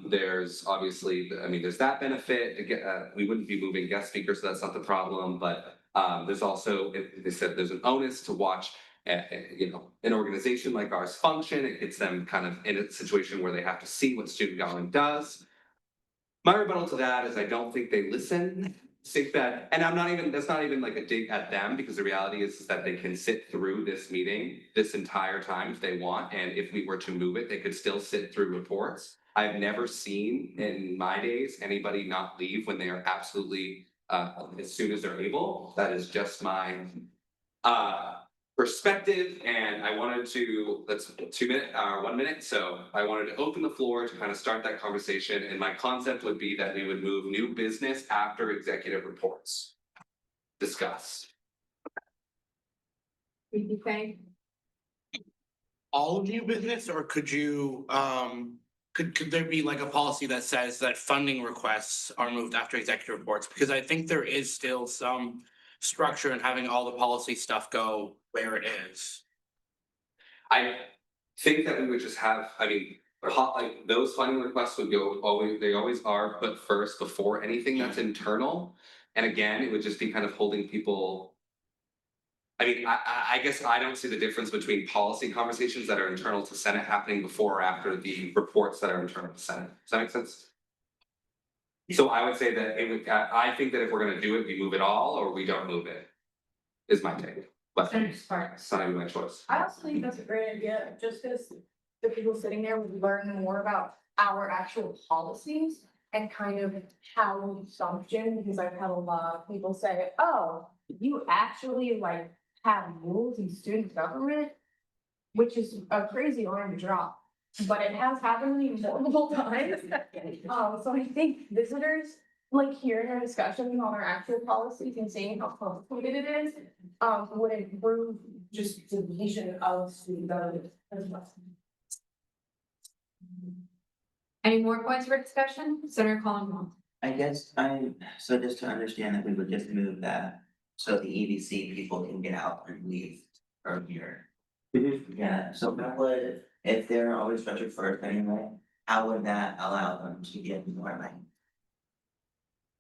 Speaker 5: There's obviously, I mean, there's that benefit. We wouldn't be moving guest speakers, so that's not the problem. But there's also, they said there's an onus to watch an organization like ours function. It gets them kind of in a situation where they have to see what student government does. My rebuttal to that is I don't think they listen. Think that, and that's not even like a dig at them, because the reality is that they can sit through this meeting this entire time if they want, and if we were to move it, they could still sit through reports. I've never seen in my days anybody not leave when they are absolutely as soon as they're able. That is just my perspective, and I wanted to, that's 1 minute, so I wanted to open the floor to kind of start that conversation, and my concept would be that we would move new business after executive reports. Discuss.
Speaker 7: All new business, or could you, could there be like a policy that says that funding requests are moved after executive reports? Because I think there is still some structure in having all the policy stuff go where it is.
Speaker 5: I think that we would just have, I mean, like those funding requests would they always are put first before anything that's internal. And again, it would just be kind of holding people. I mean, I guess I don't see the difference between policy conversations that are internal to Senate happening before or after the reports that are internal to Senate. Does that make sense? So I would say that I think that if we're gonna do it, we move it all or we don't move it, is my take. But it's not even my choice.
Speaker 17: I also think that's a great idea, just because the people sitting there would learn more about our actual policies and kind of how we function, because I've had a lot of people say, oh, you actually like have rules in student government, which is a crazy line to drop, but it has happened to me multiple times. So I think visitors, like hearing our discussions on our actual policies and seeing how complicated it is, would improve just the vision of student government as well.
Speaker 1: Any more points for discussion? Senator Collins.
Speaker 18: I guess so just to understand that we would just move that so the EDC people can get out and leave earlier. Yeah, so that would, if they're always structured first anyway, how would that allow them to get more like,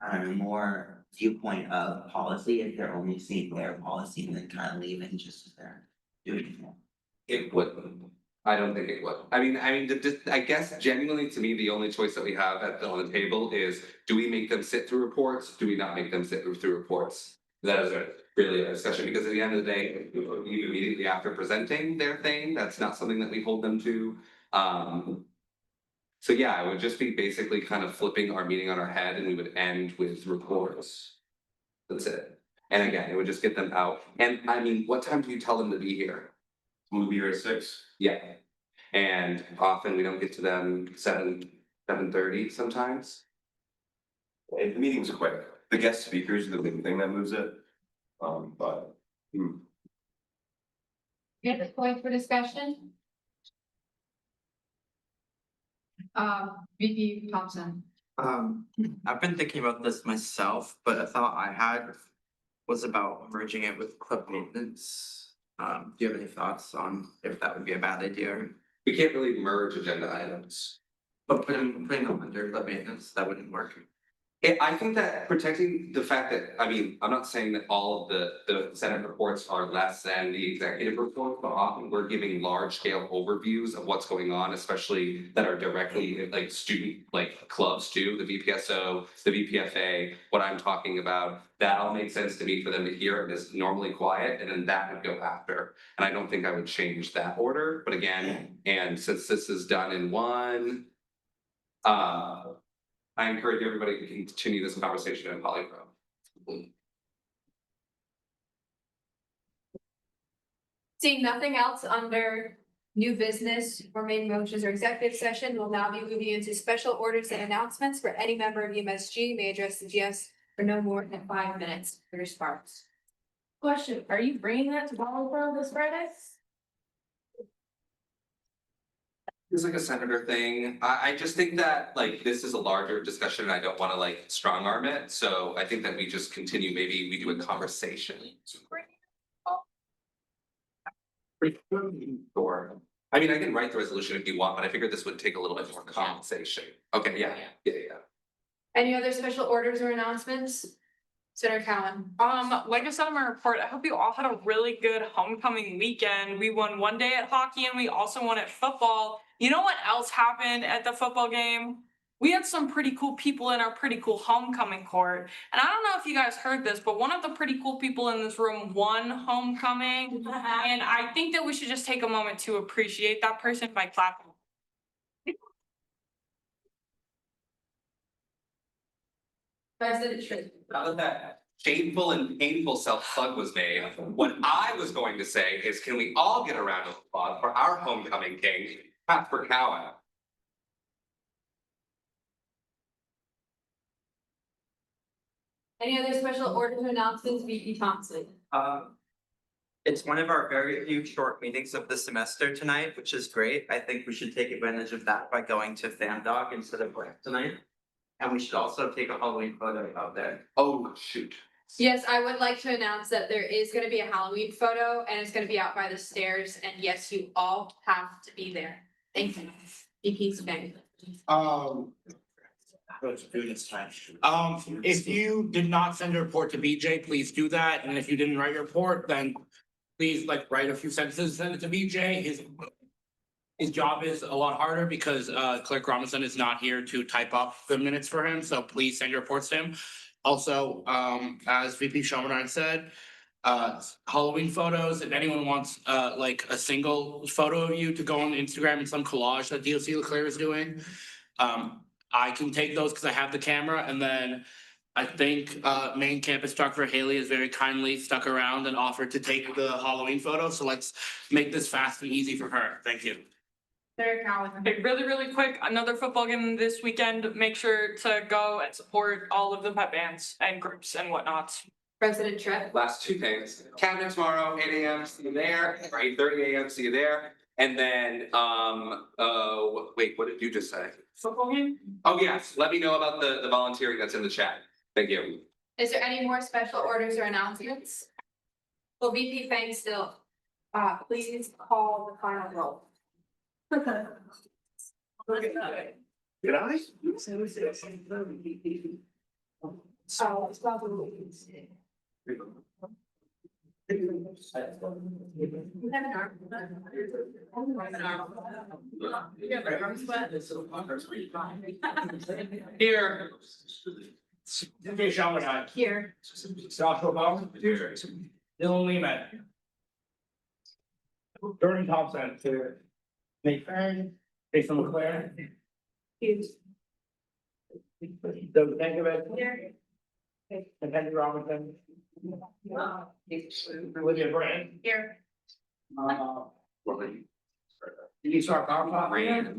Speaker 18: I don't know, more viewpoint of policy if they're only seeing their policy and then kind of leaving just as they're doing it?
Speaker 5: It wouldn't. I don't think it would. I mean, I guess genuinely to me, the only choice that we have on the table is, do we make them sit through reports? Do we not make them sit through reports? That is really a discussion, because at the end of the day, immediately after presenting their thing, that's not something that we hold them to. So yeah, it would just be basically kind of flipping our meeting on our head, and we would end with reports. That's it. And again, it would just get them out. And I mean, what time do you tell them to be here?
Speaker 9: We'll be here at 6.
Speaker 5: Yeah. And often we don't get to them 7:30 sometimes.
Speaker 9: The meeting's quick. The guest speakers are the big thing that moves it. But.
Speaker 1: Any point for discussion? VP Thompson.
Speaker 10: I've been thinking about this myself, but a thought I had was about merging it with club maintenance. Do you have any thoughts on if that would be a bad idea?
Speaker 5: We can't really merge agenda items.
Speaker 10: But putting them under club maintenance, that wouldn't work.
Speaker 5: I think that protecting the fact that, I mean, I'm not saying that all of the Senate reports are less than the executive report, but often we're giving large scale overviews of what's going on, especially that are directly like student, like clubs do, the VPSO, the VPFA, what I'm talking about. That all makes sense to me for them to hear it is normally quiet, and then that would go after. And I don't think I would change that order, but again, and since this is done in one, I encourage everybody to continue this conversation in polychrome.
Speaker 1: Seeing nothing else under new business or main motions or executive session, we'll now be moving into special orders and announcements for any member of UMSG may address the GS for no more than 5 minutes. Peter Sparks.
Speaker 17: Question, are you bringing that to Ballsboro this Friday?
Speaker 5: It's like a senator thing. I just think that like this is a larger discussion and I don't wanna like strong arm it. So I think that we just continue, maybe we do a conversation. Or, I mean, I can write the resolution if you want, but I figured this would take a little bit more conversation. Okay, yeah.
Speaker 1: Any other special orders or announcements? Senator Cowan.
Speaker 16: Like I said in my report, I hope you all had a really good homecoming weekend. We won one day at hockey and we also won at football. You know what else happened at the football game? We had some pretty cool people in our pretty cool homecoming court. And I don't know if you guys heard this, but one of the pretty cool people in this room won homecoming. And I think that we should just take a moment to appreciate that person by clapping.
Speaker 1: President Trent.
Speaker 5: Now that that shameful and painful self-plug was made, what I was going to say is, can we all get a round of applause for our homecoming king, Casper Cowan?
Speaker 1: Any other special orders or announcements, VP Thompson?
Speaker 10: It's one of our very few short meetings of the semester tonight, which is great. I think we should take advantage of that by going to Fan Dog instead of work tonight. And we should also take a Halloween photo out there.
Speaker 5: Oh, shoot.
Speaker 1: Yes, I would like to announce that there is gonna be a Halloween photo and it's gonna be out by the stairs, and yes, you all have to be there. Thank you. VP Spang.
Speaker 7: Let's do this time. If you did not send a report to BJ, please do that, and if you didn't write your report, then please like write a few sentences, send it to BJ. His job is a lot harder because Clerk Robinson is not here to type up the minutes for him, so please send your reports to him. Also, as VP Shelmerdine said, Halloween photos, if anyone wants like a single photo of you to go on Instagram in some collage that DOC Leclerc is doing, I can take those because I have the camera, and then I think Maine campus Dr. Haley has very kindly stuck around and offered to take the Halloween photo, so let's make this fast and easy for her. Thank you.
Speaker 1: Senator Cowan.
Speaker 16: Okay, really quick, another football game this weekend. Make sure to go and support all of the pep bands and groups and whatnot.
Speaker 1: President Trent.
Speaker 5: Last two things, cabinet tomorrow, 8 AM, see you there, or 8:30 AM, see you there. And then, wait, what did you just say?
Speaker 16: Football game?
Speaker 5: Oh, yes, let me know about the volunteering that's in the chat. Thank you.
Speaker 1: Is there any more special orders or announcements? Will VP Fang still, please call the final roll.
Speaker 5: Did I?
Speaker 1: So it's probably.
Speaker 7: Here. Okay, Shelmerdine.
Speaker 1: Here.
Speaker 7: Joshua Bowman. Here. Dylan Lehman. Jordan Thompson. Here. Nate Farron. Jason Leclerc. Doug Stankovic.
Speaker 1: Here.
Speaker 7: And Henry Robinson. Olivia Brand.
Speaker 1: Here.
Speaker 7: Did you start off? Ricker.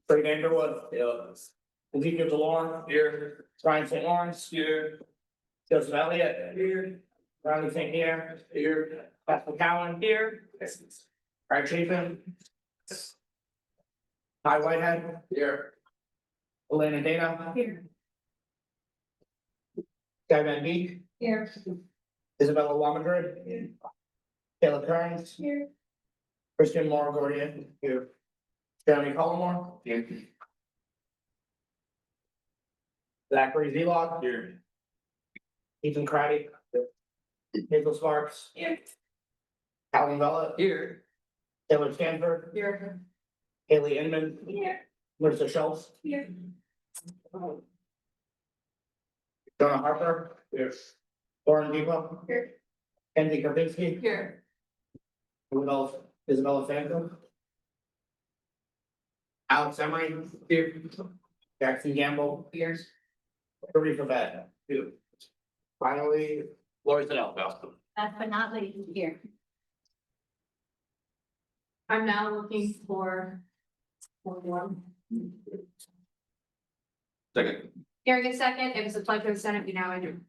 Speaker 7: Frank Underwood. Ezekiel DeLorme. Here. Brian St. Lawrence. Here. Joseph Elliott. Here. Ronnie St. Pierre. Here. Pascal Cowan. Here. Brad Chapin. Ty Whitehead. Here. Elena Dana.
Speaker 1: Here.
Speaker 7: Guy Van Beek.
Speaker 1: Here.
Speaker 7: Isabella Wamadrid. Here. Caleb Kearns.
Speaker 1: Here.
Speaker 13: Christian Gordian, here. Jeremy Collmore. Here. Zachary Zelot. Here. Ethan Craddy. Hazel Sparks. Here. Calvin Vella. Here. Taylor Stanford. Here. Haley Inman. Here. Marissa Schultz. Here. Donna Harper. Here. Lauren Depot. Here. Andy Karpinski. Here. Isabella Franco. Alex Emery. Here. Jackson Gamble. Here. Marie Favette. Here. Finally, Lori Sedell.
Speaker 8: Last but not least, here.
Speaker 1: I'm now looking for one.
Speaker 9: Second.
Speaker 1: Hearing a second, it was a pleasure of the Senate, we now adjourn.